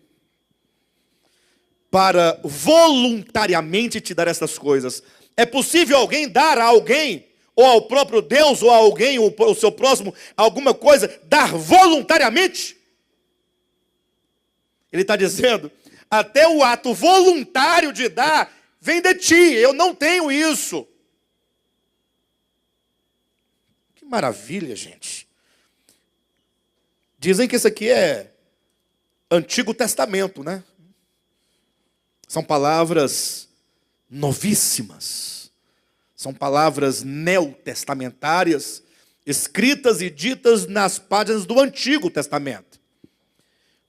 para voluntariamente te dar essas coisas? É possível alguém dar a alguém, ou ao próprio Deus, ou a alguém, ou ao seu próximo, alguma coisa, dar voluntariamente? Ele está dizendo, até o ato voluntário de dar, vem de ti, eu não tenho isso. Que maravilha, gente. Dizem que isso aqui é Antigo Testamento, né? São palavras novíssimas. São palavras neotestamentárias, escritas e ditas nas páginas do Antigo Testamento.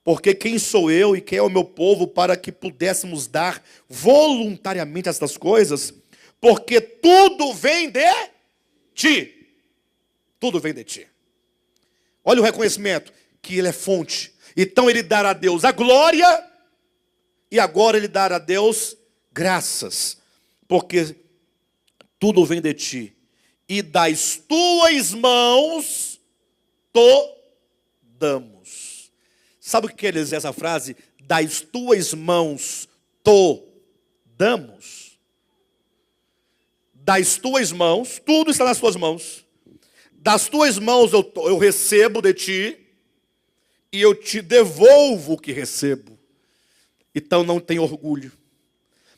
Porque quem sou eu e quem é o meu povo para que pudéssemos dar voluntariamente estas coisas? Porque tudo vem de ti. Tudo vem de ti. Olha o reconhecimento, que ele é fonte. Então ele dará a Deus a glória, e agora ele dará a Deus graças. Porque tudo vem de ti. E das tuas mãos to damos. Sabe o que quer dizer essa frase? Das tuas mãos to damos. Das tuas mãos, tudo está nas tuas mãos. Das tuas mãos eu recebo de ti, e eu te devolvo o que recebo. Então não tenha orgulho.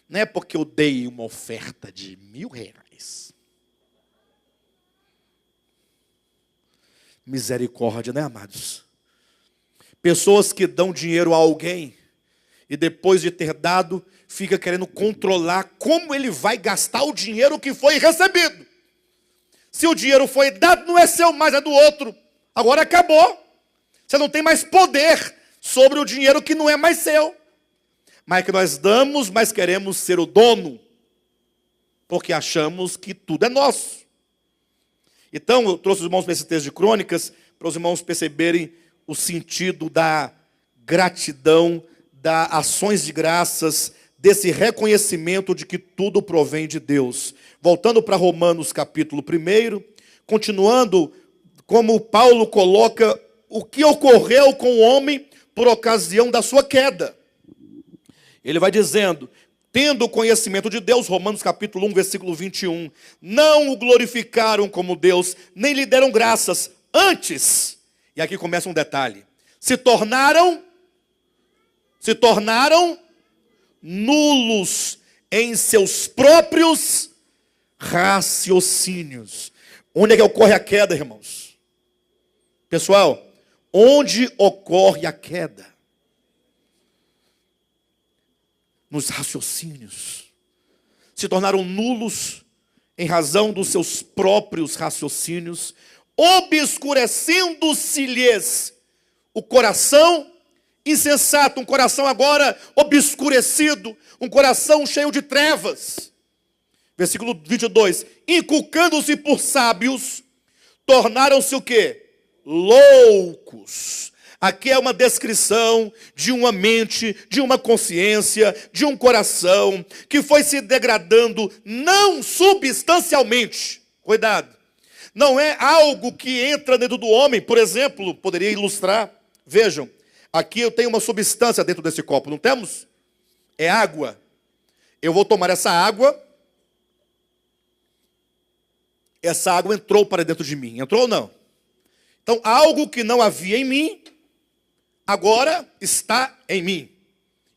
Não é porque eu dei uma oferta de R$1.000. misericórdia, né, amados? Pessoas que dão dinheiro a alguém e depois de ter dado, fica querendo controlar como ele vai gastar o dinheiro que foi recebido. Se o dinheiro foi dado, não é seu mais, é do outro. Agora acabou. Você não tem mais poder sobre o dinheiro que não é mais seu. Mas que nós damos, mas queremos ser o dono, porque achamos que tudo é nosso. Então, eu trouxe os irmãos para esse texto de Crônicas, para os irmãos perceberem o sentido da gratidão, das ações de graças, desse reconhecimento de que tudo provém de Deus. Voltando para Romanos capítulo 1, continuando como Paulo coloca o que ocorreu com o homem por ocasião da sua queda. Ele vai dizendo, tendo o conhecimento de Deus, Romanos capítulo 1, versículo 21, não o glorificaram como Deus, nem lhe deram graças, antes, e aqui começa um detalhe, se tornaram nulos em seus próprios raciocínios. Onde é que ocorre a queda, irmãos? Pessoal, onde ocorre a queda? Nos raciocínios. Se tornaram nulos em razão dos seus próprios raciocínios, obscurecendo-se-lhes o coração insensato, um coração agora obscurecido, um coração cheio de trevas. Versículo 22, inculcando-se por sábios, tornaram-se o quê? Loucos. Aqui é uma descrição de uma mente, de uma consciência, de um coração que foi se degradando não substancialmente. Cuidado. Não é algo que entra dentro do homem. Por exemplo, poderia ilustrar. Vejam, aqui eu tenho uma substância dentro desse copo, não temos? É água. Eu vou tomar essa água. Essa água entrou para dentro de mim. Entrou ou não? Então, algo que não havia em mim, agora está em mim.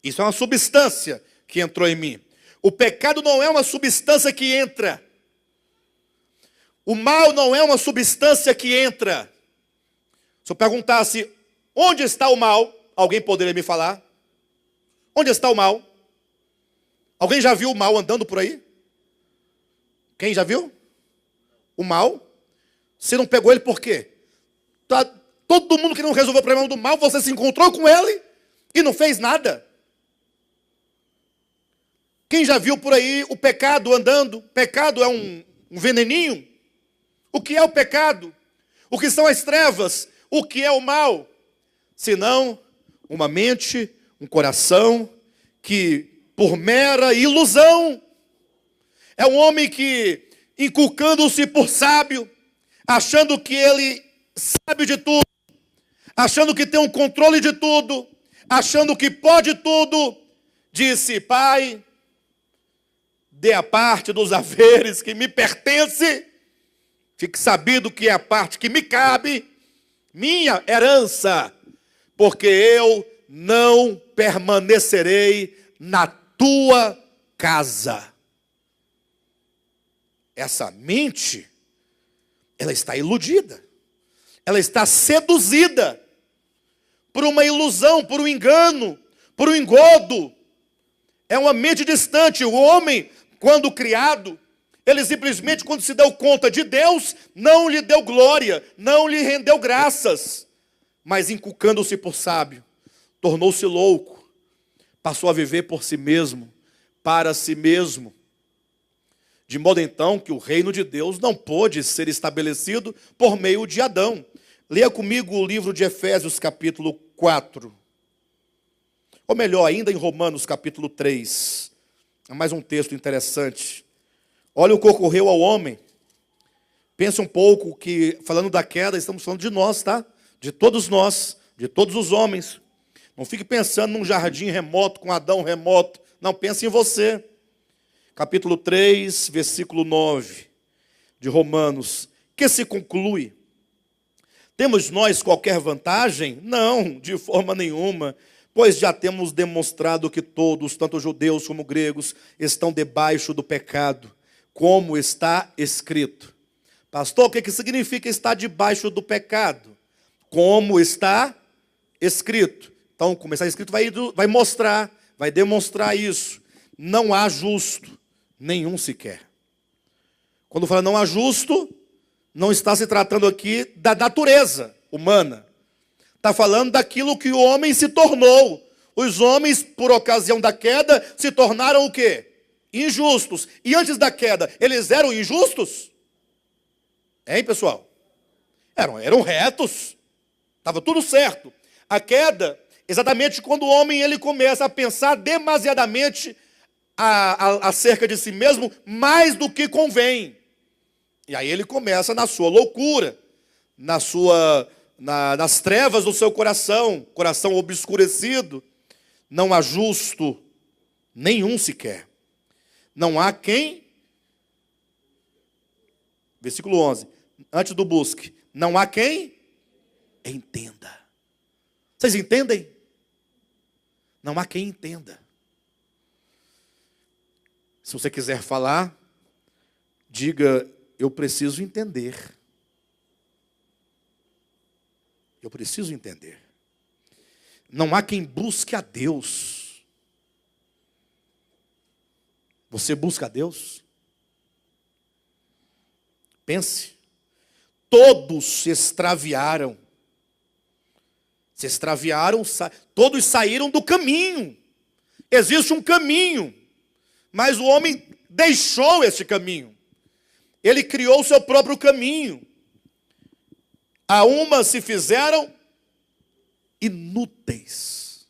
Isso é uma substância que entrou em mim. O pecado não é uma substância que entra. O mal não é uma substância que entra. Se eu perguntasse, onde está o mal? Alguém poderia me falar? Onde está o mal? Alguém já viu o mal andando por aí? Quem já viu? O mal? Você não pegou ele por quê? Todo mundo que não resolveu o problema do mal, você se encontrou com ele e não fez nada. Quem já viu por aí o pecado andando? Pecado é um veneninho. O que é o pecado? O que são as trevas? O que é o mal? Senão uma mente, um coração que por mera ilusão é um homem que inculcando-se por sábio, achando que ele sabe de tudo, achando que tem um controle de tudo, achando que pode tudo, disse, Pai, dê a parte dos haveres que me pertence, fique sabido que é a parte que me cabe, minha herança, porque eu não permanecerei na tua casa. Essa mente, ela está iludida. Ela está seduzida por uma ilusão, por um engano, por um engodo. É uma mente distante. O homem, quando criado, ele simplesmente, quando se deu conta de Deus, não lhe deu glória, não lhe rendeu graças. Mas inculcando-se por sábio, tornou-se louco, passou a viver por si mesmo, para si mesmo. De modo então que o reino de Deus não pôde ser estabelecido por meio de Adão. Leia comigo o livro de Efésios capítulo 4. Ou melhor, ainda em Romanos capítulo 3. É mais um texto interessante. Olha o que ocorreu ao homem. Pensa um pouco que, falando da queda, estamos falando de nós, tá? De todos nós, de todos os homens. Não fique pensando num jardim remoto, com Adão remoto. Não, pense em você. Capítulo 3, versículo 9 de Romanos. Que se conclui? Temos nós qualquer vantagem? Não, de forma nenhuma. Pois já temos demonstrado que todos, tanto judeus como gregos, estão debaixo do pecado. Como está escrito. Pastor, o que significa estar debaixo do pecado? Como está escrito. Então, como está escrito, vai mostrar, vai demonstrar isso. Não há justo, nenhum sequer. Quando fala não há justo, não está se tratando aqui da natureza humana. Está falando daquilo que o homem se tornou. Os homens, por ocasião da queda, se tornaram o quê? Injustos. E antes da queda, eles eram injustos? Hein, pessoal? Eram retos. Estava tudo certo. A queda, exatamente quando o homem ele começa a pensar demasiadamente acerca de si mesmo, mais do que convém. E aí ele começa na sua loucura, nas trevas do seu coração obscurecido. Não há justo nenhum sequer. Não há quem... Versículo 11. Antes do busque. Não há quem entenda. Vocês entendem? Não há quem entenda. Se você quiser falar, diga, eu preciso entender. Eu preciso entender. Não há quem busque a Deus. Você busca a Deus? Pense. Todos se extraviaram. Todos saíram do caminho. Existe um caminho, mas o homem deixou esse caminho. Ele criou o seu próprio caminho. A uma se fizeram inúteis.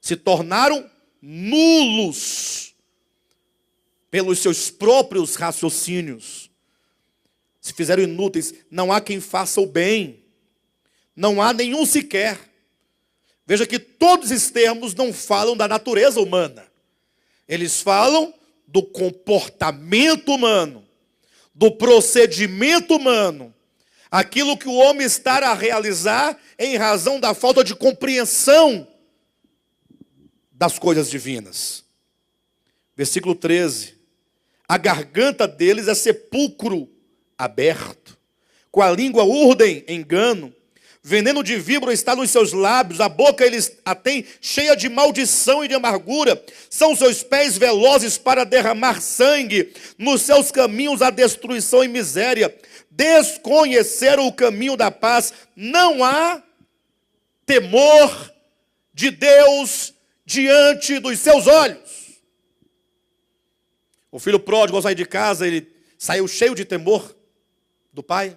Se tornaram nulos pelos seus próprios raciocínios. Se fizeram inúteis. Não há quem faça o bem. Não há nenhum sequer. Veja que todos esses termos não falam da natureza humana. Eles falam do comportamento humano, do procedimento humano, aquilo que o homem está a realizar em razão da falta de compreensão das coisas divinas. Versículo 13. A garganta deles é sepulcro aberto, com a língua urdem engano, veneno de víbora está nos seus lábios, a boca eles a têm cheia de maldição e de amargura, são seus pés velozes para derramar sangue, nos seus caminhos a destruição e miséria, desconheceram o caminho da paz, não há temor de Deus diante dos seus olhos. O filho pródigo ao sair de casa, ele saiu cheio de temor do pai.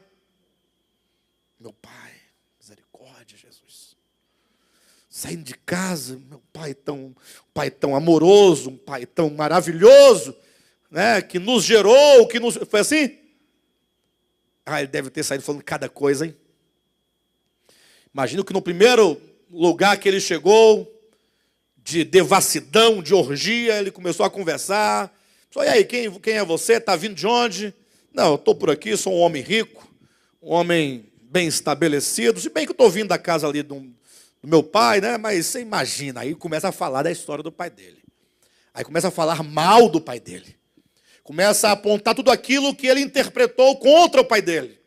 Meu pai, misericórdia, Jesus. Saindo de casa, meu pai tão amoroso, um pai tão maravilhoso, né, que nos gerou, foi assim? Ele deve ter saído falando cada coisa, hein? Imagino que no primeiro lugar que ele chegou, de devassidão, de orgia, ele começou a conversar. Falou, e aí, quem é você? Está vindo de onde? Não, eu estou por aqui, sou um homem rico, um homem bem estabelecido. Se bem que eu estou vindo da casa ali do meu pai, né? Mas você imagina, aí começa a falar da história do pai dele. Aí começa a falar mal do pai dele. Começa a apontar tudo aquilo que ele interpretou contra o pai dele.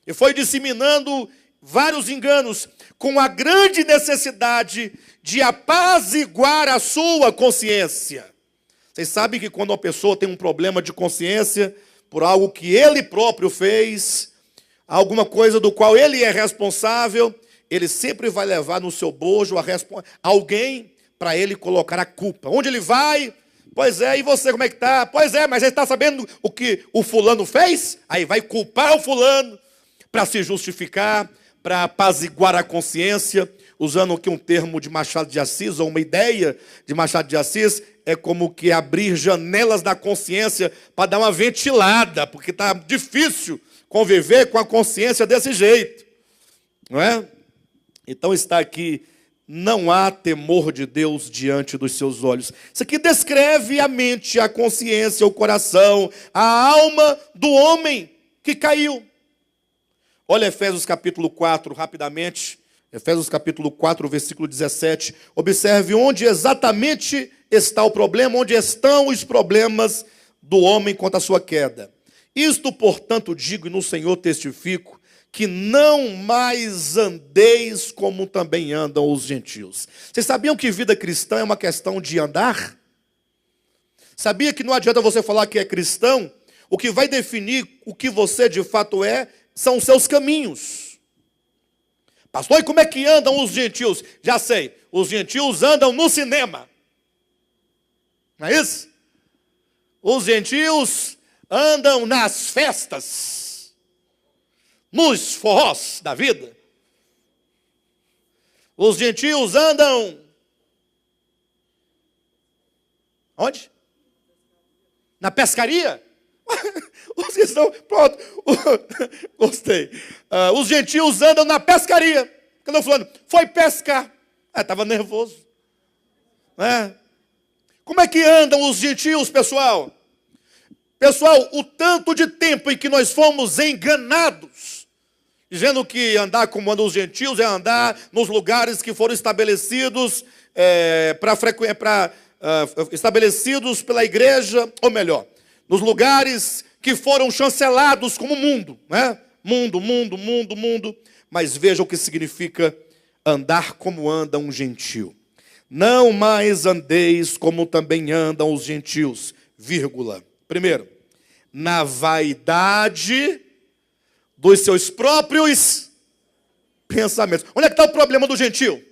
E foi disseminando vários enganos, com a grande necessidade de apaziguar a sua consciência. Vocês sabem que quando uma pessoa tem um problema de consciência, por algo que ele próprio fez, alguma coisa do qual ele é responsável, ele sempre vai levar no seu bojo alguém para ele colocar a culpa. Onde ele vai? Pois é, e você como é que está? Pois é, mas ele está sabendo o que o fulano fez? Aí vai culpar o fulano para se justificar, para apaziguar a consciência, usando aqui um termo de Machado de Assis, ou uma ideia de Machado de Assis, é como que abrir janelas da consciência para dar uma ventilada, porque está difícil conviver com a consciência desse jeito, não é? Então está aqui, não há temor de Deus diante dos seus olhos. Isso aqui descreve a mente, a consciência, o coração, a alma do homem que caiu. Olha Efésios capítulo 4, rapidamente. Efésios capítulo 4, versículo 17. Observe onde exatamente está o problema, onde estão os problemas do homem quanto à sua queda. Isto, portanto, digo e no Senhor testifico, que não mais andeis como também andam os gentios. Vocês sabiam que vida cristã é uma questão de andar? Sabia que não adianta você falar que é cristão? O que vai definir o que você de fato é, são os seus caminhos. Pastor, e como é que andam os gentios? Já sei, os gentios andam no cinema. Não é isso? Os gentios andam nas festas, nos forrós da vida. Os gentios andam onde? Na pescaria? Os que estão, pronto, gostei. Os gentios andam na pescaria. Quando eu falando, foi pescar. Estava nervoso. Como é que andam os gentios, pessoal? Pessoal, o tanto de tempo em que nós fomos enganados, dizendo que andar como andam os gentios é andar nos lugares que foram estabelecidos estabelecidos pela igreja, ou melhor, nos lugares que foram chancelados como mundo, né? Mundo. Mas veja o que significa andar como anda um gentio. Não mais andeis como também andam os gentios, vírgula. Primeiro, na vaidade dos seus próprios pensamentos. Onde é que está o problema do gentio?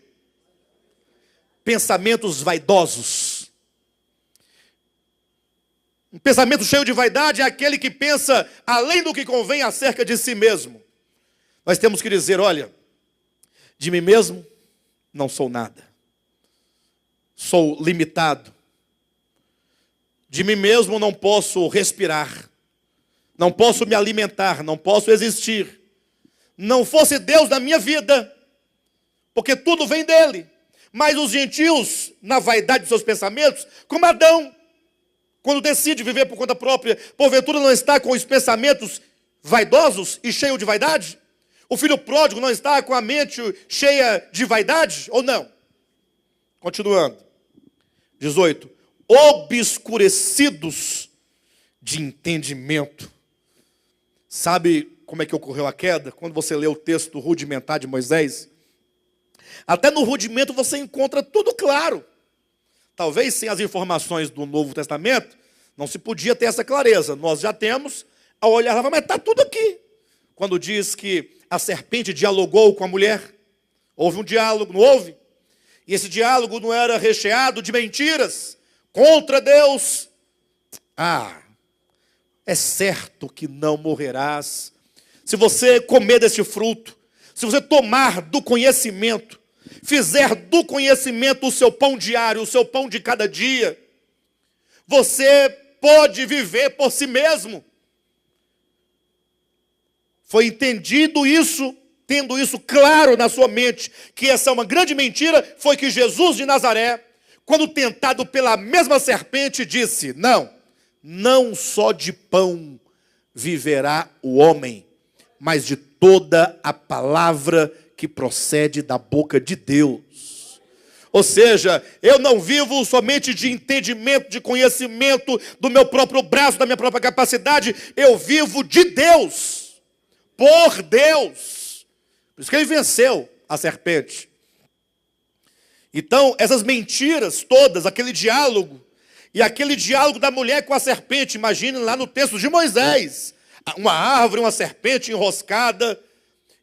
Pensamentos vaidosos. Um pensamento cheio de vaidade é aquele que pensa além do que convém acerca de si mesmo. Nós temos que dizer, olha, de mim mesmo não sou nada. Sou limitado. De mim mesmo não posso respirar. Não posso me alimentar, não posso existir. Não fosse Deus na minha vida, porque tudo vem dele. Mas os gentios, na vaidade de seus pensamentos, como Adão, quando decide viver por conta própria, porventura não está com os pensamentos vaidosos e cheio de vaidade? O filho pródigo não está com a mente cheia de vaidade ou não? Continuando. 18. Obscurecidos de entendimento. Sabe como é que ocorreu a queda? Quando você lê o texto rudimentar de Moisés, até no rudimento você encontra tudo claro. Talvez sem as informações do Novo Testamento, não se podia ter essa clareza. Nós já temos, ao olhar lá, mas está tudo aqui. Quando diz que a serpente dialogou com a mulher, houve um diálogo, não houve? E esse diálogo não era recheado de mentiras contra Deus. É certo que não morrerás. Se você comer deste fruto, se você tomar do conhecimento, fizer do conhecimento o seu pão diário, o seu pão de cada dia, você pode viver por si mesmo. Foi entendido isso, tendo isso claro na sua mente, que essa é uma grande mentira, foi que Jesus de Nazaré, quando tentado pela mesma serpente, disse, não só de pão viverá o homem, mas de toda a palavra que procede da boca de Deus. Ou seja, eu não vivo somente de entendimento, de conhecimento do meu próprio braço, da minha própria capacidade, eu vivo de Deus, por Deus. Por isso que ele venceu a serpente. Então, essas mentiras todas, aquele diálogo, e aquele diálogo da mulher com a serpente, imagine lá no texto de Moisés, uma árvore, uma serpente enroscada,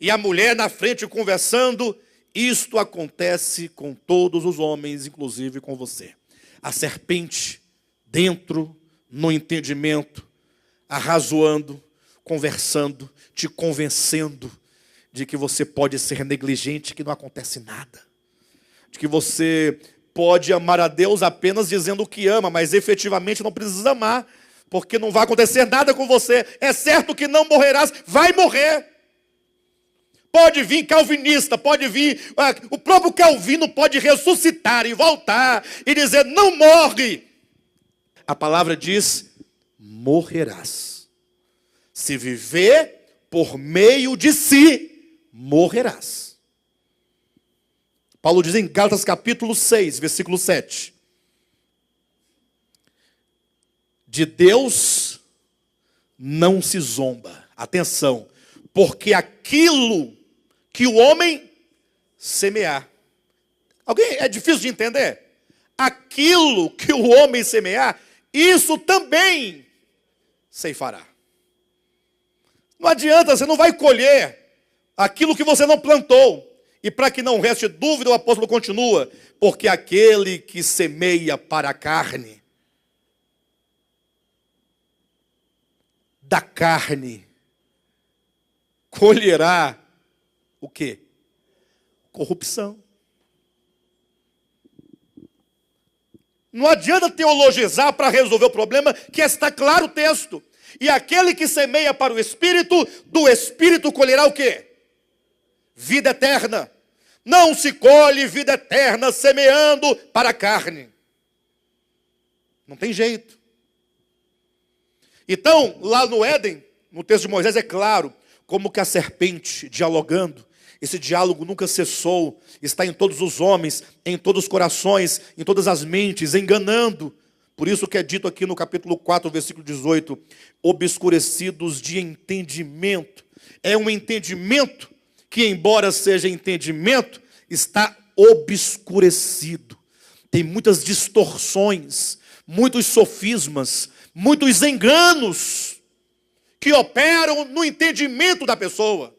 e a mulher na frente conversando. Isto acontece com todos os homens, inclusive com você. A serpente dentro, no entendimento, arrazoando, conversando, te convencendo de que você pode ser negligente, que não acontece nada. De que você pode amar a Deus apenas dizendo que ama, mas efetivamente não precisa amar, porque não vai acontecer nada com você. É certo que não morrerás, vai morrer. Pode vir calvinista, pode vir, o próprio Calvino pode ressuscitar e voltar e dizer, não morre. A palavra diz, morrerás. Se viver por meio de si, morrerás. Paulo diz em Gálatas capítulo 6, versículo 7. De Deus não se zomba. Atenção, porque aquilo que o homem semear. Alguém, é difícil de entender? Aquilo que o homem semear, isso também ceifará. Não adianta, você não vai colher aquilo que você não plantou. E para que não reste dúvida, o apóstolo continua, porque aquele que semeia para a carne, da carne colherá o quê? Corrupção. Não adianta teologizar para resolver o problema, que está claro o texto. E aquele que semeia para o Espírito, do Espírito colherá o quê? Vida eterna. Não se colhe vida eterna semeando para a carne. Não tem jeito. Então, lá no Éden, no texto de Moisés, é claro, como que a serpente dialogando, esse diálogo nunca cessou, está em todos os homens, em todos os corações, em todas as mentes, enganando. Por isso que é dito aqui no capítulo 4, versículo 18, obscurecidos de entendimento. É um entendimento que, embora seja entendimento, está obscurecido. Tem muitas distorções, muitos sofismas, muitos enganos que operam no entendimento da pessoa.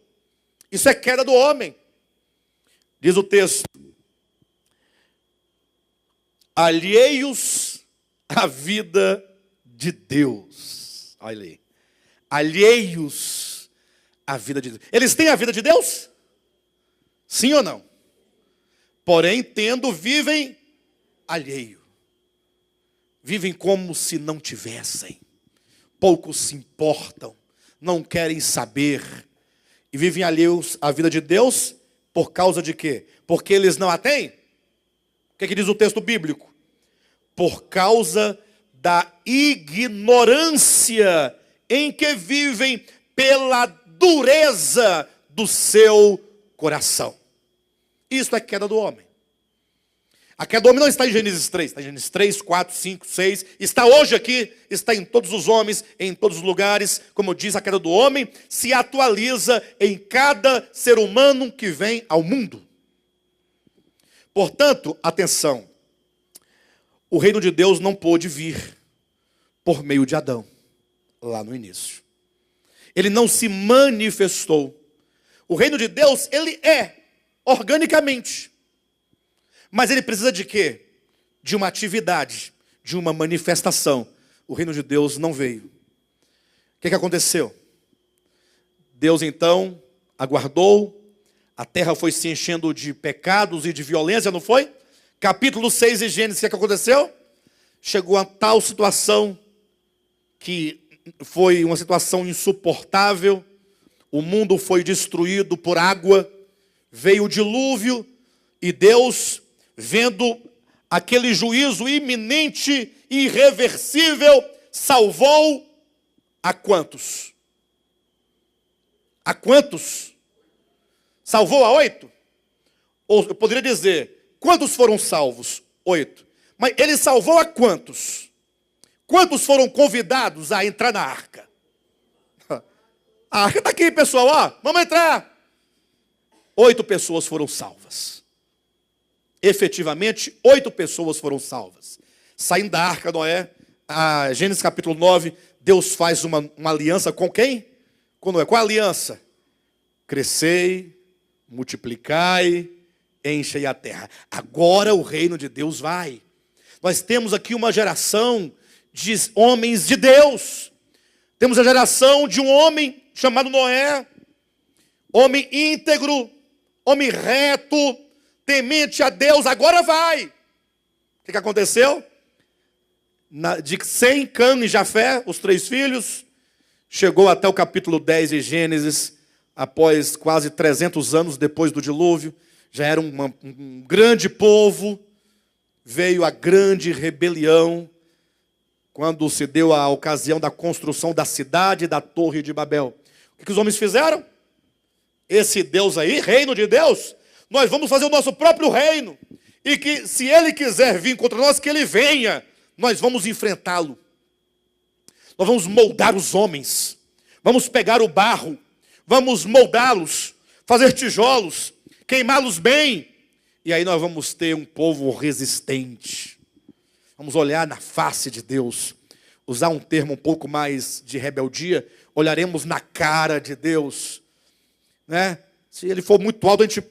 Isso é queda do homem. Diz o texto: alheios à vida de Deus. Olha aí. Alheios à vida de Deus. Eles têm a vida de Deus? Sim ou não? Porém, tendo, vivem alheio. Vivem como se não tivessem. Poucos se importam. Não querem saber. E vivem alheios à vida de Deus por causa de quê? Porque eles não a têm? O que diz o texto bíblico? Por causa da ignorância em que vivem pela dureza do seu coração. Isso é queda do homem. A queda do homem não está em Gênesis 3, está em Gênesis 3, 4, 5, 6, está hoje aqui, está em todos os homens, em todos os lugares. Como diz, a queda do homem se atualiza em cada ser humano que vem ao mundo. Portanto, atenção, o reino de Deus não pôde vir por meio de Adão, lá no início. Ele não se manifestou. O reino de Deus, ele é organicamente. Mas ele precisa de quê? De uma atividade, de uma manifestação. O reino de Deus não veio. O que aconteceu? Deus então aguardou, a terra foi se enchendo de pecados e de violência, não foi? Capítulo 6 de Gênesis, o que aconteceu? Chegou a tal situação que foi uma situação insuportável, o mundo foi destruído por água, veio o dilúvio e Deus, vendo aquele juízo iminente e irreversível, salvou a quantos? A quantos? Salvou a 8? Ou eu poderia dizer, quantos foram salvos? 8. Mas ele salvou a quantos? Quantos foram convidados a entrar na arca? A arca está aqui, pessoal, ó, vamos entrar. 8 pessoas foram salvas. Efetivamente, 8 pessoas foram salvas. Saindo da arca, Noé, a Gênesis capítulo 9, Deus faz uma aliança com quem? Com Noé. Qual a aliança? Crescei, multiplicai, enchei a terra. Agora o reino de Deus vai. Nós temos aqui uma geração de homens de Deus. Temos a geração de um homem chamado Noé, homem íntegro, homem reto, temente a Deus. Agora vai. O que aconteceu? De Sem, Cã e Jafé, os 3 filhos, chegou até o capítulo 10 de Gênesis, após quase 300 anos depois do dilúvio, já era um grande povo, veio a grande rebelião, quando se deu a ocasião da construção da cidade da Torre de Babel. O que os homens fizeram? Esse Deus aí, reino de Deus, nós vamos fazer o nosso próprio reino, e que se ele quiser vir contra nós, que ele venha, nós vamos enfrentá-lo. nós vamos moldar os homens, vamos pegar o barro, vamos moldá-los, fazer tijolos, queimá-los bem, e aí nós vamos ter um povo resistente. Vamos olhar na face de Deus, usar um termo um pouco mais de rebeldia, olharemos na cara de Deus, né? Se ele for muito alto, a gente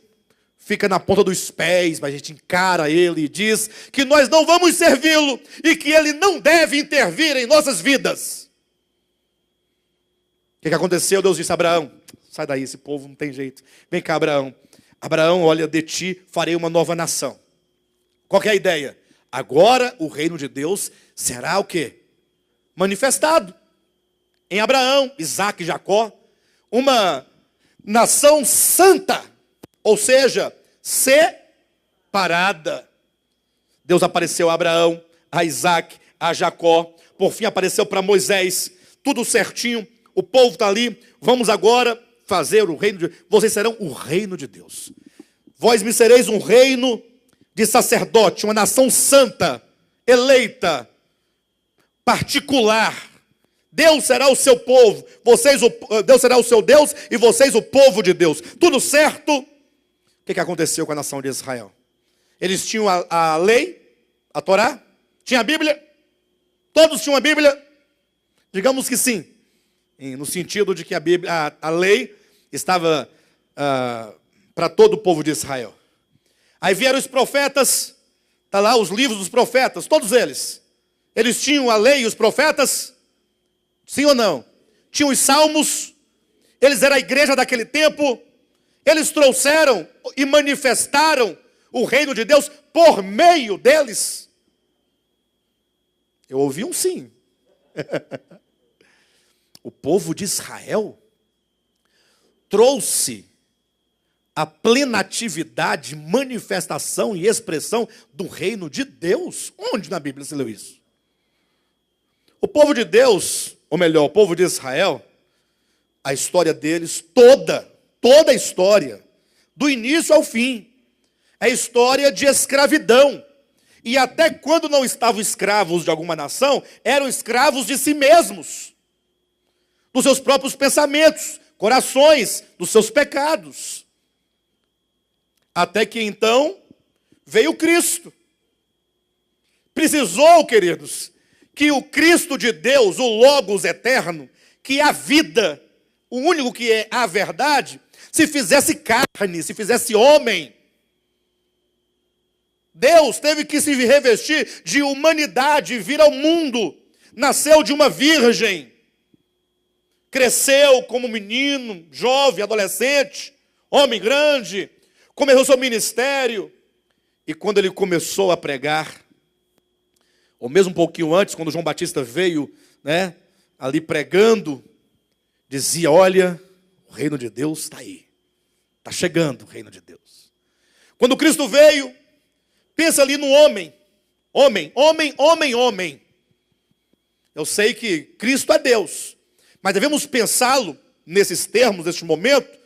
fica na ponta dos pés, mas a gente encara ele e diz que nós não vamos servi-lo e que ele não deve intervir em nossas vidas. O que aconteceu? Deus disse a Abraão: sai daí, esse povo não tem jeito. Vem cá, Abraão. Abraão, olha, de ti farei uma nova nação. Qual que é a ideia? Agora o reino de Deus será o quê? Manifestado em Abraão, Isaque e Jacó, uma nação santa, ou seja, separada. Deus apareceu a Abraão, a Isaque, a Jacó, por fim apareceu para Moisés, tudo certinho, o povo está ali, vamos agora fazer o reino de Deus. Vocês serão o reino de Deus. Vós me sereis um reino de sacerdote, uma nação santa, eleita, particular. Deus será o seu povo, Deus será o seu Deus e vocês o povo de Deus. Tudo certo? O que aconteceu com a nação de Israel? Eles tinham a lei, a Torá, tinha a Bíblia, todos tinham a Bíblia? Digamos que sim, no sentido de que a lei estava para todo o povo de Israel. Aí vieram os profetas, está lá os livros dos profetas, todos eles. Eles tinham a lei e os profetas? Sim ou não? Tinham os salmos, eles eram a igreja daquele tempo, eles trouxeram e manifestaram o reino de Deus por meio deles. Eu ouvi um sim. O povo de Israel trouxe a plenatividade, manifestação e expressão do reino de Deus. Onde na Bíblia se leu isso? O povo de Deus, ou melhor, o povo de Israel, a história deles, toda a história, do início ao fim, é história de escravidão. E até quando não estavam escravos de alguma nação, eram escravos de si mesmos, dos seus próprios pensamentos, corações, dos seus pecados. Até que então veio Cristo. Precisou, queridos, que o Cristo de Deus, o Logos eterno, que é a vida, o único que é a verdade, se fizesse carne, se fizesse homem. Deus teve que se revestir de humanidade, vir ao mundo. Nasceu de uma virgem. Cresceu como menino, jovem, adolescente, homem grande. Começou seu ministério. E quando ele começou a pregar, ou mesmo um pouquinho antes, quando João Batista veio, ali pregando, dizia: olha, o reino de Deus está aí. Está chegando o reino de Deus. Quando Cristo veio, pensa ali no homem. Homem. Eu sei que Cristo é Deus, mas devemos pensá-lo nesses termos, neste momento,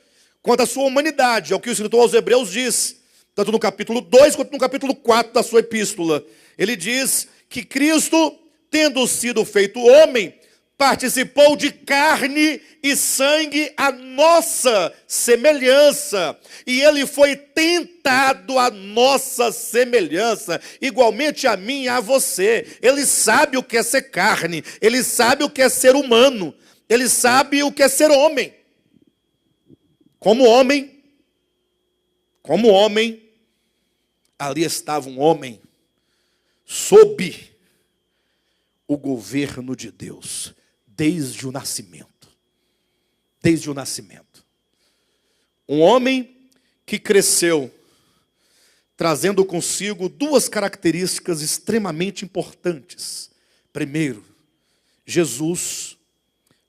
quanto à sua humanidade. É o que o escritor aos Hebreus diz, tanto no capítulo 2 quanto no capítulo 4 da sua epístola. Ele diz que Cristo, tendo sido feito homem, participou de carne e sangue à nossa semelhança. E ele foi tentado à nossa semelhança, igualmente a mim e a você. Ele sabe o que é ser carne, ele sabe o que é ser humano, ele sabe o que é ser homem. Como homem, ali estava um homem sob o governo de Deus, desde o nascimento. Um homem que cresceu, trazendo consigo duas características extremamente importantes. Primeiro, Jesus,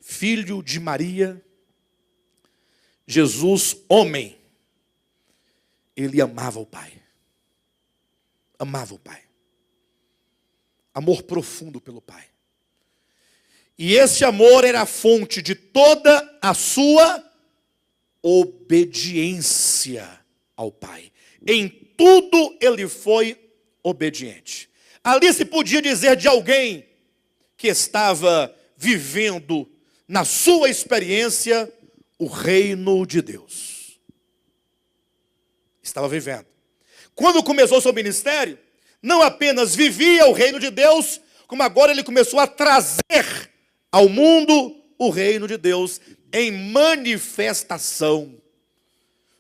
filho de Maria, Jesus, homem, ele amava o Pai. Amor profundo pelo Pai. E esse amor era a fonte de toda a sua obediência ao Pai. Em tudo ele foi obediente. Ali se podia dizer de alguém que estava vivendo na sua experiência o reino de Deus. Estava vivendo. Quando começou seu ministério, não apenas vivia o reino de Deus, como agora ele começou a trazer ao mundo o reino de Deus em manifestação.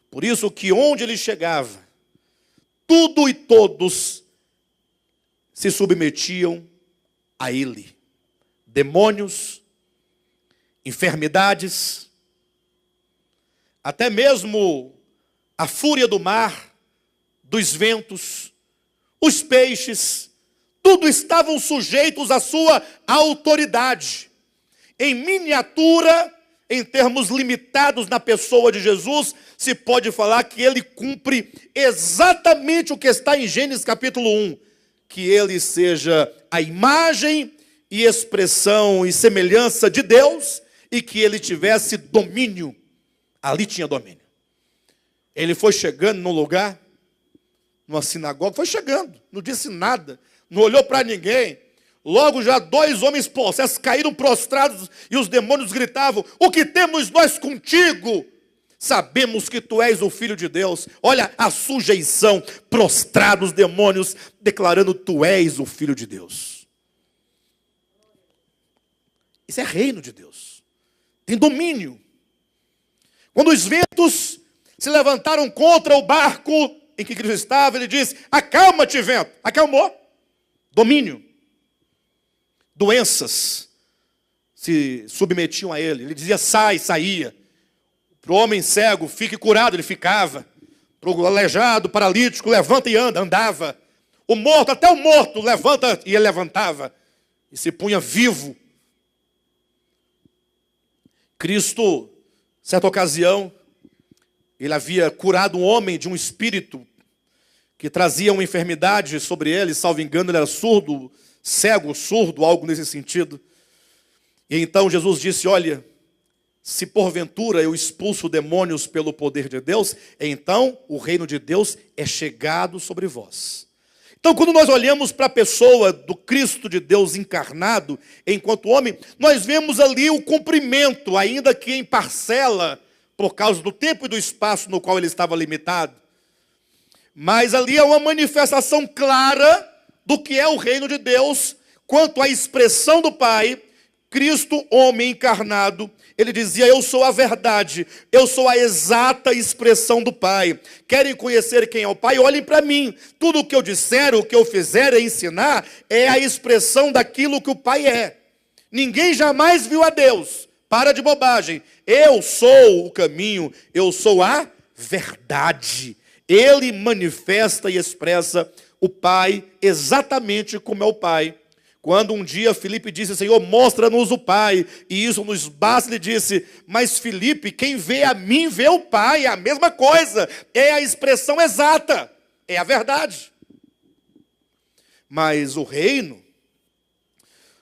Por isso que onde ele chegava, tudo e todos se submetiam a ele. Demônios, enfermidades, até mesmo a fúria do mar, dos ventos, os peixes, tudo estavam sujeitos à sua autoridade. Em miniatura, em termos limitados na pessoa de Jesus, se pode falar que ele cumpre exatamente o que está em Gênesis capítulo 1, que ele seja a imagem e expressão e semelhança de Deus, e que ele tivesse domínio. Ali tinha domínio. Ele foi chegando num lugar, numa sinagoga, foi chegando, não disse nada, não olhou para ninguém. Logo já 2 homens possessos caíram prostrados e os demônios gritavam: o que temos nós contigo? Sabemos que tu és o Filho de Deus. Olha a sujeição, prostrados os demônios, declarando: tu és o Filho de Deus. Isso é reino de Deus. Tem domínio. Quando os ventos se levantaram contra o barco em que Cristo estava, ele disse: acalma-te, vento. Acalmou. Domínio. Doenças se submetiam a ele. Ele dizia: sai, saía. Para o homem cego, fique curado, ele ficava. Para o aleijado, paralítico, levanta e anda, andava. O morto, até o morto, levanta e ele levantava. E se punha vivo. Cristo, certa ocasião, ele havia curado um homem de um espírito que trazia uma enfermidade sobre ele, salvo engano, ele era surdo, cego, surdo, algo nesse sentido. E então Jesus disse: olha, se porventura eu expulso demônios pelo poder de Deus, então o reino de Deus é chegado sobre vós. Então, quando nós olhamos para a pessoa do Cristo de Deus encarnado, enquanto homem, nós vemos ali o cumprimento, ainda que em parcela, por causa do tempo e do espaço no qual ele estava limitado. Mas ali é uma manifestação clara do que é o reino de Deus, quanto à expressão do Pai. Cristo, homem encarnado, ele dizia: eu sou a verdade, eu sou a exata expressão do Pai. Querem conhecer quem é o Pai? Olhem para mim. Tudo o que eu disser, o que eu fizer, ensinar, é a expressão daquilo que o Pai é. Ninguém jamais viu a Deus. Para de bobagem. Eu sou o caminho, eu sou a verdade. Ele manifesta e expressa o Pai exatamente como é o Pai. Quando um dia Filipe disse: Senhor, mostra-nos o Pai, e isso nos basta, ele disse: mas Filipe, quem vê a mim, vê o Pai. É a mesma coisa, é a expressão exata, é a verdade. Mas o reino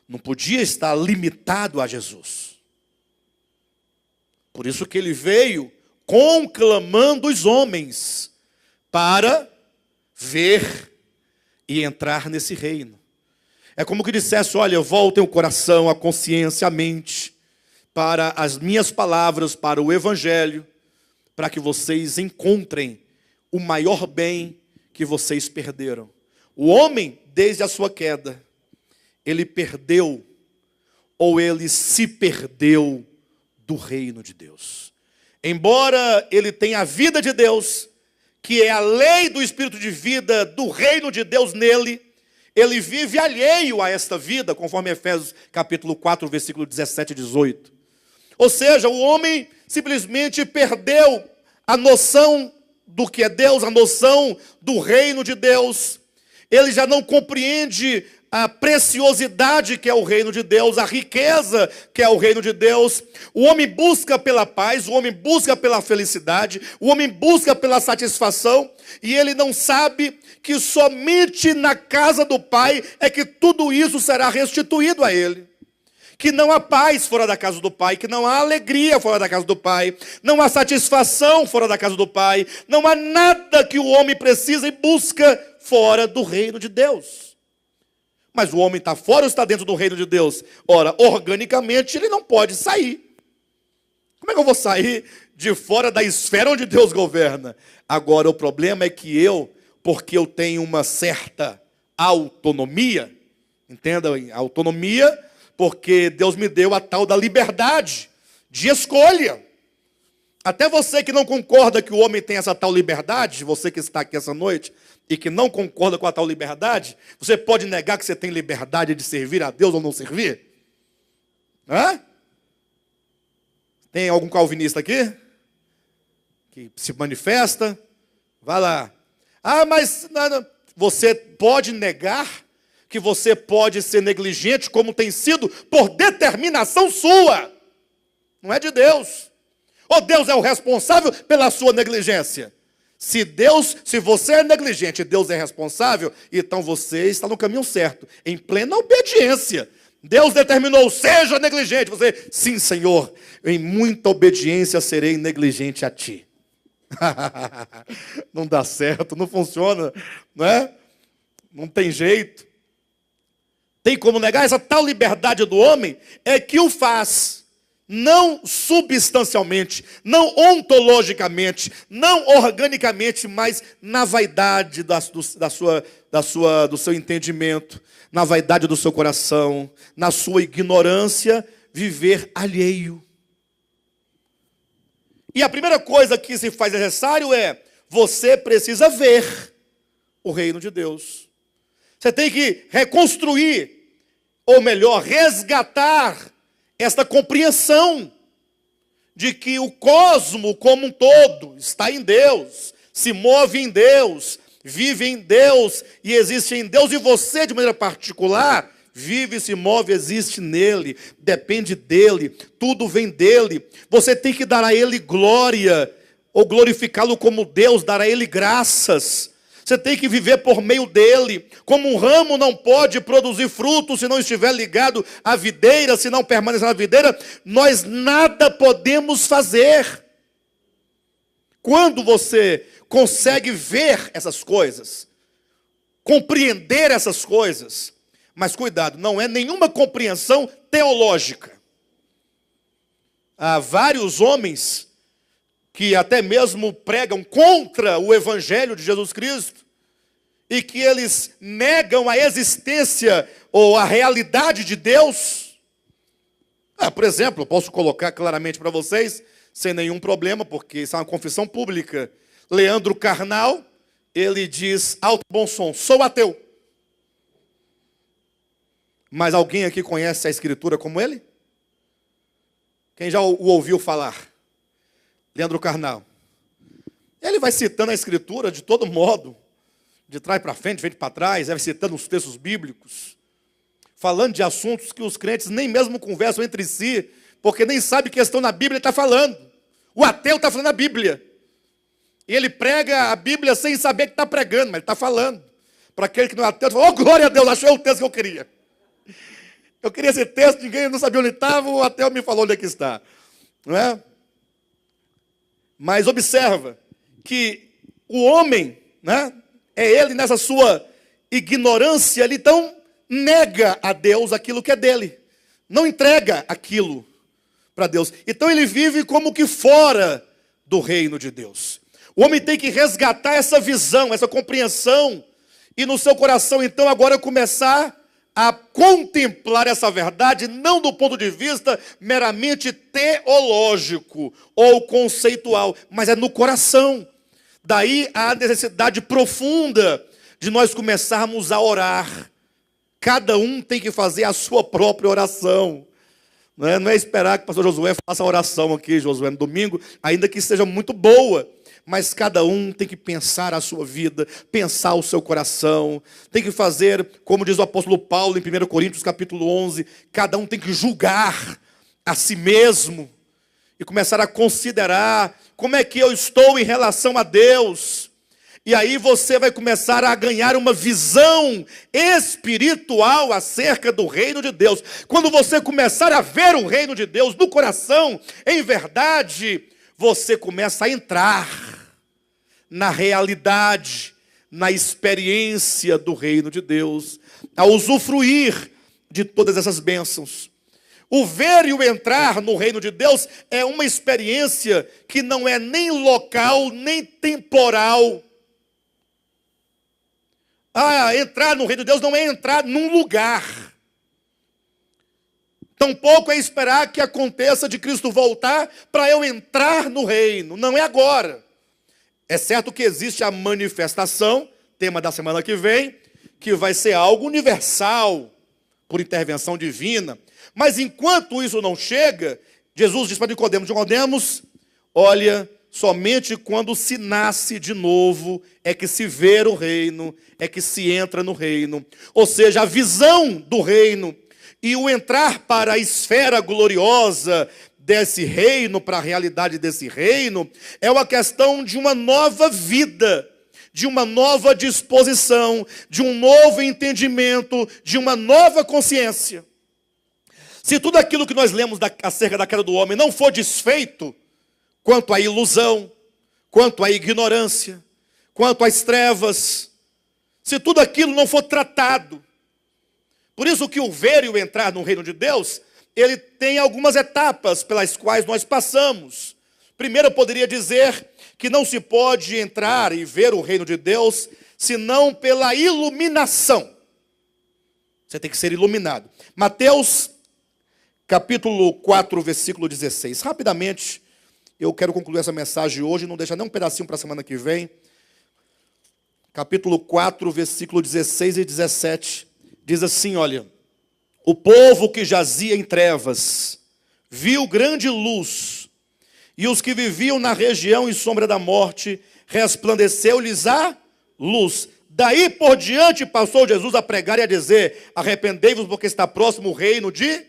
não podia estar limitado a Jesus. Por isso que ele veio conclamando os homens para ver e entrar nesse reino. É como que dissesse: olha, voltem o coração, a consciência, a mente para as minhas palavras, para o Evangelho, para que vocês encontrem o maior bem que vocês perderam. O homem, desde a sua queda, ele perdeu, ou ele se perdeu do reino de Deus. Embora ele tenha a vida de Deus, que é a lei do Espírito de vida do reino de Deus nele, ele vive alheio a esta vida, conforme Efésios capítulo 4, versículo 17 e 18. Ou seja, o homem simplesmente perdeu a noção do que é Deus, a noção do reino de Deus. Ele já não compreende a preciosidade que é o reino de Deus, a riqueza que é o reino de Deus. O homem busca pela paz, o homem busca pela felicidade, o homem busca pela satisfação, e ele não sabe que somente na casa do Pai é que tudo isso será restituído a ele. Que não há paz fora da casa do Pai, que não há alegria fora da casa do Pai, não há satisfação fora da casa do Pai, não há nada que o homem precisa e busca fora do reino de Deus. Mas o homem está fora ou está dentro do reino de Deus? Ora, organicamente ele não pode sair. Como é que eu vou sair de fora da esfera onde Deus governa? Agora, o problema é que porque eu tenho uma certa autonomia, entenda, autonomia, porque Deus me deu a tal da liberdade de escolha. Até você que não concorda que o homem tem essa tal liberdade, você que está aqui essa noite e que não concorda com a tal liberdade, você pode negar que você tem liberdade de servir a Deus ou não servir? Hã? Tem algum calvinista aqui? Que se manifesta? Vai lá. Mas você pode negar que você pode ser negligente como tem sido por determinação sua. Não é de Deus. Ou Deus é o responsável pela sua negligência? Se você é negligente e Deus é responsável, então você está no caminho certo, em plena obediência. Deus determinou, seja negligente. Você, sim, Senhor, em muita obediência serei negligente a ti. Não dá certo, não funciona, não é? Não tem jeito. Tem como negar? Essa tal liberdade do homem é que o faz, não substancialmente, não ontologicamente, não organicamente, mas na vaidade do seu entendimento, na vaidade do seu coração, na sua ignorância, viver alheio. E a primeira coisa que se faz necessário é, você precisa ver o reino de Deus. Você tem que reconstruir, ou melhor, resgatar esta compreensão de que o cosmo como um todo está em Deus, se move em Deus, vive em Deus e existe em Deus, e você, de maneira particular, vive, se move, existe nele, depende dele, tudo vem dele. Você tem que dar a ele glória, ou glorificá-lo como Deus, dar a ele graças. Você tem que viver por meio dele. Como um ramo não pode produzir fruto se não estiver ligado à videira, se não permanecer na videira, nós nada podemos fazer. Quando você consegue ver essas coisas, compreender essas coisas, mas cuidado, não é nenhuma compreensão teológica. Há vários homens que até mesmo pregam contra o Evangelho de Jesus Cristo, e que eles negam a existência ou a realidade de Deus. Por exemplo, eu posso colocar claramente para vocês, sem nenhum problema, porque isso é uma confissão pública. Leandro Carnal, ele diz, alto bom som, sou ateu. Mas alguém aqui conhece a Escritura como ele? Quem já o ouviu falar? Leandro Carnal. Ele vai citando a Escritura de todo modo, de trás para frente, de frente para trás, vai citando os textos bíblicos, falando de assuntos que os crentes nem mesmo conversam entre si, porque nem sabe que estão na Bíblia, ele está falando. O ateu está falando a Bíblia. E ele prega a Bíblia sem saber que está pregando, mas ele está falando. Para aquele que não é ateu, ele fala, oh, glória a Deus, achei o texto que eu queria. Eu queria esse texto, ninguém não sabia onde estava, o ateu me falou onde é que está. Não é? Mas observa que o homem, né, é ele nessa sua ignorância, ele então nega a Deus aquilo que é dele. Não entrega aquilo para Deus. Então ele vive como que fora do reino de Deus. O homem tem que resgatar essa visão, essa compreensão, e no seu coração então agora começar a contemplar essa verdade, não do ponto de vista meramente teológico ou conceitual, mas é no coração. Daí a necessidade profunda de nós começarmos a orar. Cada um tem que fazer a sua própria oração. Não é esperar que o pastor Josué faça a oração aqui, Josué, no domingo, ainda que seja muito boa. Mas cada um tem que pensar a sua vida, pensar o seu coração. Tem que fazer, como diz o apóstolo Paulo em 1 Coríntios capítulo 11, cada um tem que julgar a si mesmo e começar a considerar como é que eu estou em relação a Deus. E aí você vai começar a ganhar uma visão espiritual acerca do reino de Deus. Quando você começar a ver o reino de Deus no coração, em verdade, você começa a entrar na realidade na experiência do reino de Deus, a usufruir de todas essas bênçãos. O ver e o entrar no reino de Deus é uma experiência que não é nem local, nem temporal. Entrar no reino de Deus não é entrar num lugar. Tampouco é esperar que aconteça de Cristo voltar para eu entrar no reino. Não é agora. É certo que existe a manifestação, tema da semana que vem, que vai ser algo universal, por intervenção divina. Mas enquanto isso não chega, Jesus diz para Nicodemos, olha, somente quando se nasce de novo é que se vê o reino, é que se entra no reino. Ou seja, a visão do reino e o entrar para a esfera gloriosa desse reino, para a realidade desse reino, é uma questão de uma nova vida, de uma nova disposição, de um novo entendimento, de uma nova consciência. Se tudo aquilo que nós lemos acerca da queda do homem não for desfeito, quanto à ilusão, quanto à ignorância, quanto às trevas, se tudo aquilo não for tratado, por isso que o ver e o entrar no reino de Deus, ele tem algumas etapas pelas quais nós passamos. Primeiro, eu poderia dizer que não se pode entrar e ver o reino de Deus, senão pela iluminação. Você tem que ser iluminado. Mateus, capítulo 4, versículo 16. Rapidamente, eu quero concluir essa mensagem hoje, não deixar nem um pedacinho para a semana que vem. Capítulo 4, versículo 16 e 17. Diz assim, olha: o povo que jazia em trevas viu grande luz, e os que viviam na região e sombra da morte, resplandeceu-lhes a luz. Daí por diante passou Jesus a pregar e a dizer: arrependei-vos, porque está próximo o reino de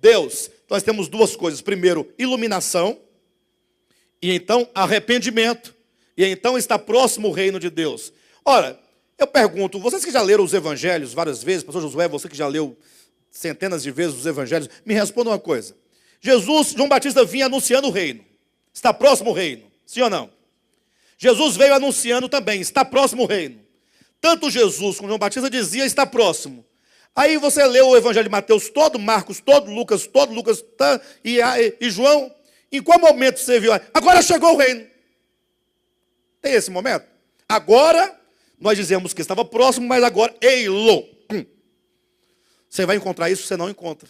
Deus. Nós temos duas coisas: primeiro, iluminação, e então arrependimento, e então está próximo o reino de Deus. Ora, eu pergunto, vocês que já leram os evangelhos várias vezes, pastor Josué, você que já leu centenas de vezes os evangelhos, me responda uma coisa: João Batista vinha anunciando o reino, está próximo o reino, sim ou não? Jesus veio anunciando também, está próximo o reino. Tanto Jesus como João Batista dizia, está próximo. Aí você leu o evangelho de Mateus todo, Marcos todo, Lucas e João. Em qual momento você viu? Agora chegou o reino. Tem esse momento? Agora, nós dizemos que estava próximo, mas agora, ei-lo. Você vai encontrar isso? Você não encontra.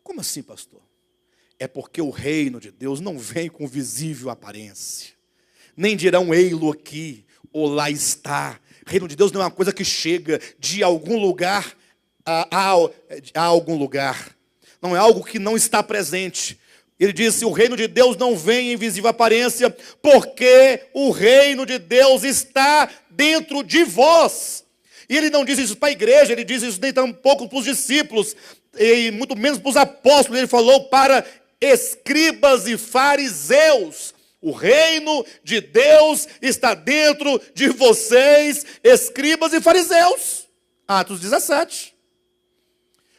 Como assim, pastor? É porque o reino de Deus não vem com visível aparência. Nem dirão ei-lo aqui, ou lá está. O reino de Deus não é uma coisa que chega de algum lugar a algum lugar. Não é algo que não está presente. Ele disse: o reino de Deus não vem em visível aparência, porque o reino de Deus está dentro de vós. E ele não diz isso para a igreja, ele diz isso nem tampouco para os discípulos, e muito menos para os apóstolos. Ele falou para escribas e fariseus: o reino de Deus está dentro de vocês, escribas e fariseus. Atos 17.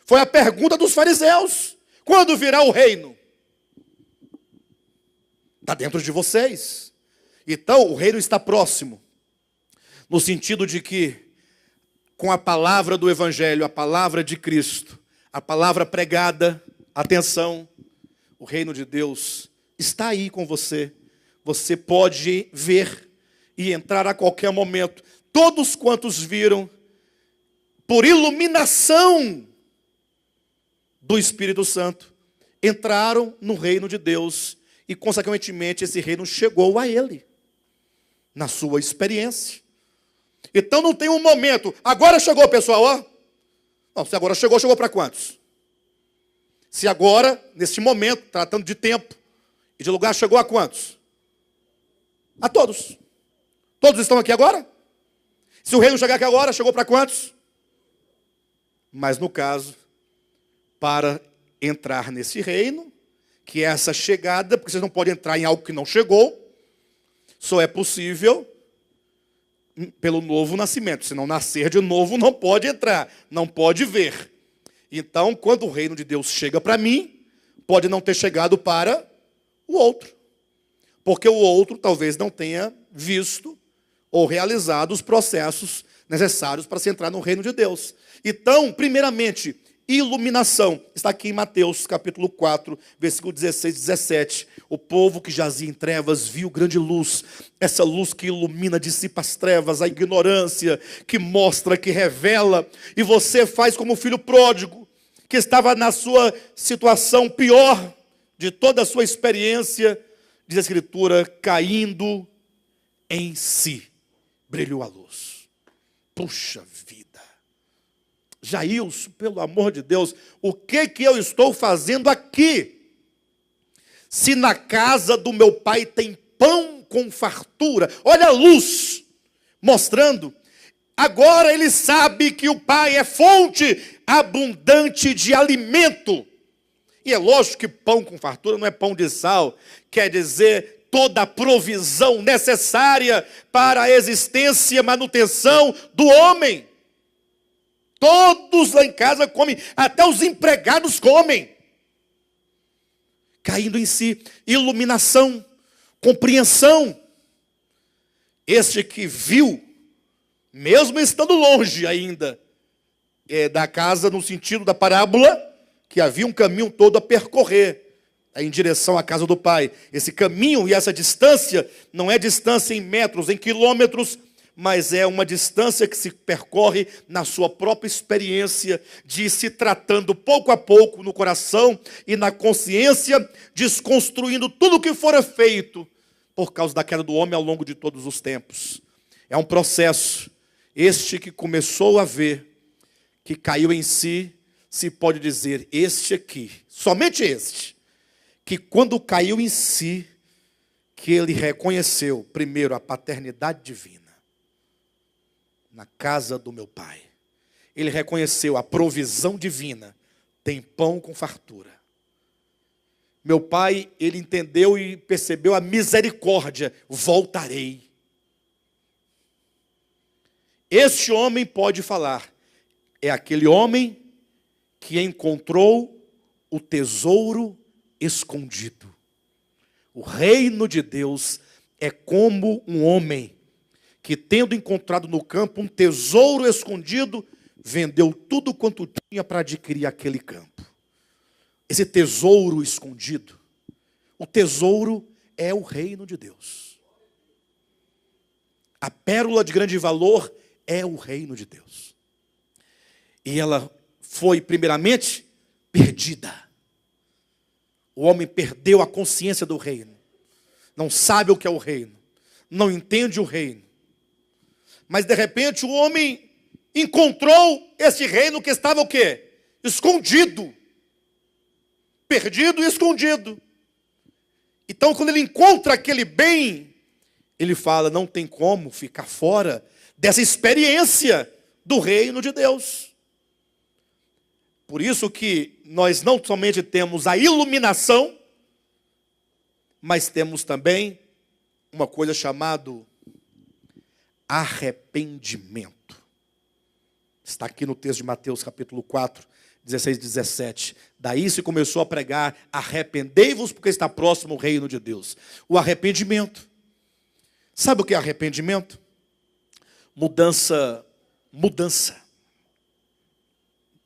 Foi a pergunta dos fariseus: quando virá o reino? Está dentro de vocês. Então, o reino está próximo, no sentido de que, com a palavra do Evangelho, a palavra de Cristo, a palavra pregada, atenção, o reino de Deus está aí com você. Você pode ver e entrar a qualquer momento. Todos quantos viram, por iluminação do Espírito Santo, entraram no reino de Deus. E, consequentemente, esse reino chegou a ele, na sua experiência. Então não tem um momento, agora chegou, pessoal, ó. Não, se agora chegou, chegou para quantos? Se agora, neste momento, tratando de tempo e de lugar, chegou a quantos? A todos. Todos estão aqui agora? Se o reino chegar aqui agora, chegou para quantos? Mas no caso, para entrar nesse reino, que é essa chegada, porque vocês não podem entrar em algo que não chegou, só é possível pelo novo nascimento. Se não nascer de novo, não pode entrar, não pode ver. Então, quando o reino de Deus chega para mim, pode não ter chegado para o outro. Porque o outro talvez não tenha visto ou realizado os processos necessários para se entrar no reino de Deus. Então, primeiramente, iluminação. Está aqui em Mateus, capítulo 4, versículo 16 e 17. O povo que jazia em trevas viu grande luz. Essa luz que ilumina, dissipa as trevas, a ignorância, que mostra, que revela. E você faz como o filho pródigo, que estava na sua situação pior de toda a sua experiência, diz a Escritura, caindo em si, brilhou a luz. Puxa vida. Jailson, pelo amor de Deus, o que eu estou fazendo aqui? Se na casa do meu pai tem pão com fartura, olha a luz, mostrando. Agora ele sabe que o pai é fonte abundante de alimento. E é lógico que pão com fartura não é pão de sal, quer dizer toda a provisão necessária para a existência e manutenção do homem. Todos lá em casa comem, até os empregados comem. Caindo em si, iluminação, compreensão. Este que viu, mesmo estando longe ainda, da casa no sentido da parábola, que havia um caminho todo a percorrer, em direção à casa do Pai. Esse caminho e essa distância, não é distância em metros, em quilômetros, mas é uma distância que se percorre na sua própria experiência, de se tratando pouco a pouco no coração e na consciência, desconstruindo tudo o que fora feito por causa da queda do homem ao longo de todos os tempos. É um processo, este que começou a ver, que caiu em si, se pode dizer, este aqui, somente este, que quando caiu em si, que ele reconheceu, primeiro, a paternidade divina, na casa do meu pai. Ele reconheceu a provisão divina, tem pão com fartura. Meu pai, ele entendeu e percebeu a misericórdia, voltarei. Este homem pode falar, é aquele homem que encontrou o tesouro escondido. O reino de Deus é como um homem que, tendo encontrado no campo um tesouro escondido, vendeu tudo quanto tinha para adquirir aquele campo. Esse tesouro escondido, o tesouro é o reino de Deus. A pérola de grande valor é o reino de Deus. E ela foi, primeiramente, perdida. O homem perdeu a consciência do reino. Não sabe o que é o reino. Não entende o reino. Mas de repente o homem encontrou esse reino que estava o quê? Escondido. Perdido e escondido. Então quando ele encontra aquele bem, ele fala, não tem como ficar fora dessa experiência do reino de Deus. Por isso que nós não somente temos a iluminação, mas temos também uma coisa chamada arrependimento. Está aqui no texto de Mateus capítulo 4, 16 e 17. Daí se começou a pregar, arrependei-vos porque está próximo o reino de Deus. O arrependimento. Sabe o que é arrependimento? Mudança.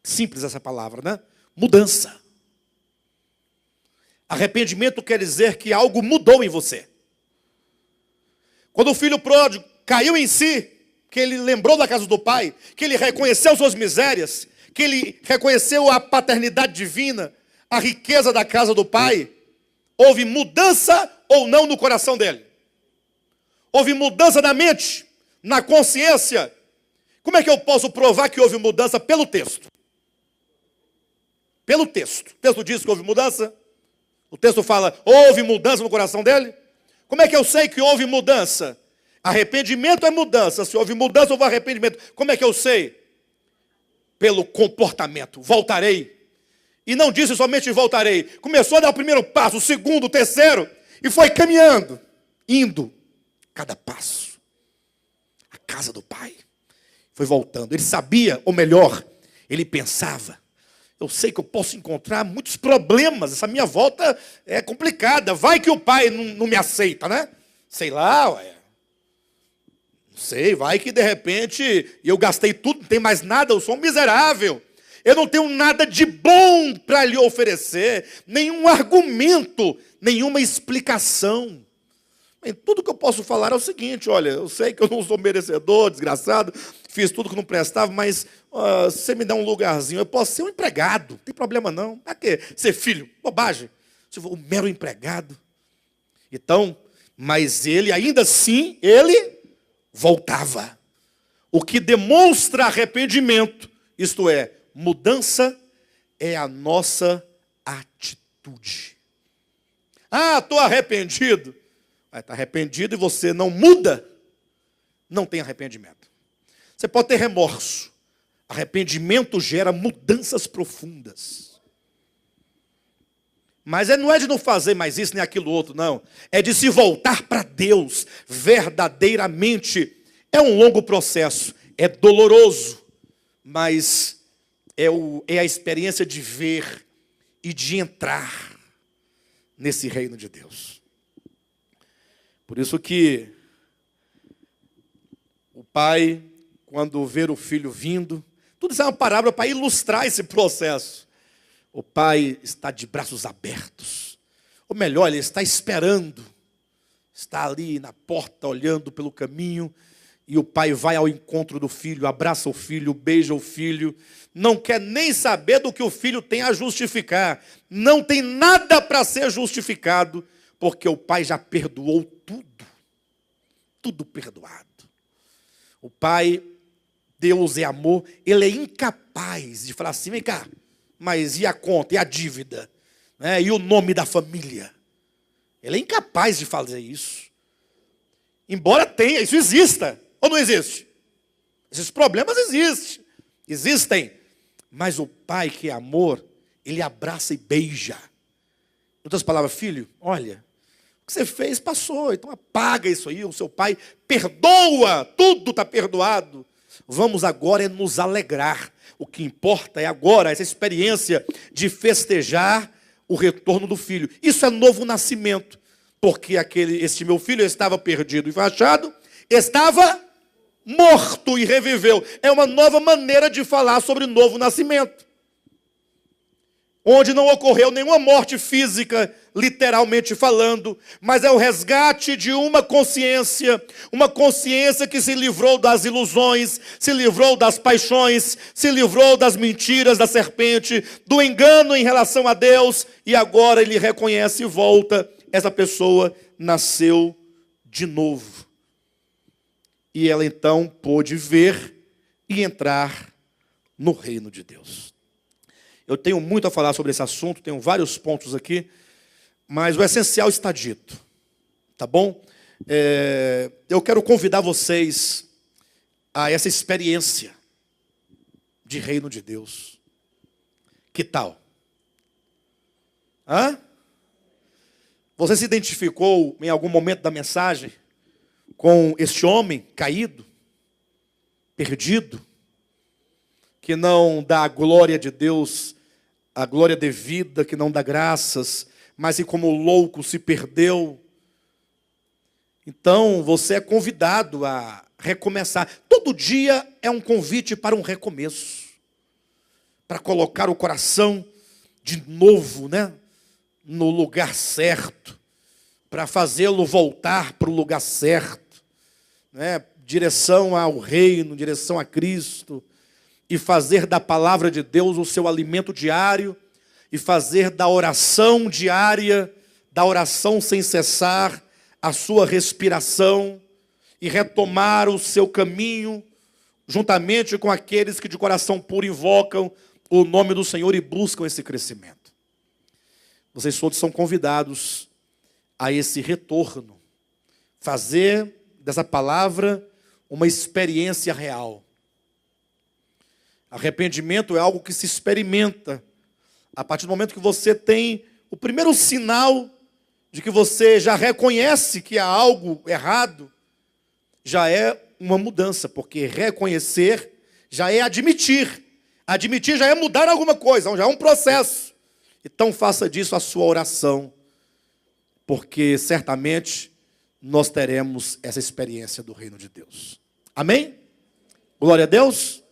Simples essa palavra, né? Mudança. Arrependimento quer dizer que algo mudou em você. Quando o filho pródigo caiu em si, que ele lembrou da casa do pai, que ele reconheceu suas misérias, que ele reconheceu a paternidade divina, a riqueza da casa do pai, houve mudança ou não no coração dele? Houve mudança na mente, na consciência. Como é que eu posso provar que houve mudança? Pelo texto. Pelo texto. O texto diz que houve mudança. O texto fala, houve mudança no coração dele. Como é que eu sei que houve mudança? Arrependimento é mudança. Se houve mudança, houve arrependimento. Como é que eu sei? Pelo comportamento. Voltarei. E não disse somente voltarei. Começou a dar o primeiro passo, o segundo, o terceiro. E foi caminhando. Indo. Cada passo. A casa do pai. Foi voltando. Ele sabia, ou melhor, ele pensava. Eu sei que eu posso encontrar muitos problemas. Essa minha volta é complicada. Vai que o pai não me aceita, né? Sei lá, ué. Não Sei, vai que de repente eu gastei tudo, não tem mais nada, eu sou um miserável. Eu não tenho nada de bom para lhe oferecer, nenhum argumento, nenhuma explicação. Bem, tudo que eu posso falar é o seguinte: olha, eu sei que eu não sou merecedor, desgraçado, fiz tudo que não prestava, mas se você me dá um lugarzinho, eu posso ser um empregado, não tem problema não. Para quê? Ser filho, bobagem. Se for um mero empregado. Então, mas ele, ainda assim, ele voltava. O que demonstra arrependimento, isto é, mudança, é a nossa atitude. Ah, estou arrependido. Está arrependido e você não muda, não tem arrependimento. Você pode ter remorso. Arrependimento gera mudanças profundas. Mas não é de não fazer mais isso nem aquilo outro, não. É de se voltar para Deus verdadeiramente. É um longo processo, é doloroso, mas é a experiência de ver e de entrar nesse reino de Deus. Por isso que o pai, quando ver o filho vindo, tudo isso é uma parábola para ilustrar esse processo. O pai está de braços abertos. Ou melhor, ele está esperando. Está ali na porta, olhando pelo caminho. E o pai vai ao encontro do filho, abraça o filho, beija o filho. Não quer nem saber do que o filho tem a justificar. Não tem nada para ser justificado, porque o pai já perdoou tudo. Tudo perdoado. O pai, Deus é amor, ele é incapaz de falar assim: vem cá, mas e a conta, e a dívida? E o nome da família? Ele é incapaz de fazer isso. Embora tenha, isso exista, ou não existe? Esses problemas existem. Mas o pai que é amor, ele abraça e beija. Em outras palavras, filho, olha, o que você fez passou, então apaga isso aí, o seu pai perdoa, tudo está perdoado. Vamos agora nos alegrar. O que importa é agora essa experiência de festejar o retorno do filho. Isso é novo nascimento, porque este meu filho estava perdido e rachado, estava morto e reviveu. É uma nova maneira de falar sobre novo nascimento, onde não ocorreu nenhuma morte física, literalmente falando, mas é o resgate de uma consciência que se livrou das ilusões, se livrou das paixões, se livrou das mentiras da serpente, do engano em relação a Deus, e agora ele reconhece e volta. Essa pessoa nasceu de novo. E ela então pôde ver e entrar no reino de Deus. Eu tenho muito a falar sobre esse assunto, tenho vários pontos aqui, mas o essencial está dito, tá bom? Eu quero convidar vocês a essa experiência de reino de Deus. Que tal? Você se identificou em algum momento da mensagem com este homem caído, perdido, que não dá a glória de Deus, a glória devida, que não dá graças, mas que como louco se perdeu? Então você é convidado a recomeçar. Todo dia é um convite para um recomeço, para colocar o coração de novo, no lugar certo, para fazê-lo voltar para o lugar certo, direção ao reino, direção a Cristo, e fazer da palavra de Deus o seu alimento diário, e fazer da oração diária, da oração sem cessar, a sua respiração, e retomar o seu caminho, juntamente com aqueles que de coração puro invocam o nome do Senhor e buscam esse crescimento. Vocês todos são convidados a esse retorno, fazer dessa palavra uma experiência real. Arrependimento é algo que se experimenta a partir do momento que você tem o primeiro sinal de que você já reconhece que há algo errado. Já é uma mudança, porque reconhecer já é admitir. Admitir já é mudar alguma coisa, já é um processo. Então faça disso a sua oração, porque certamente nós teremos essa experiência do reino de Deus. Amém? Glória a Deus.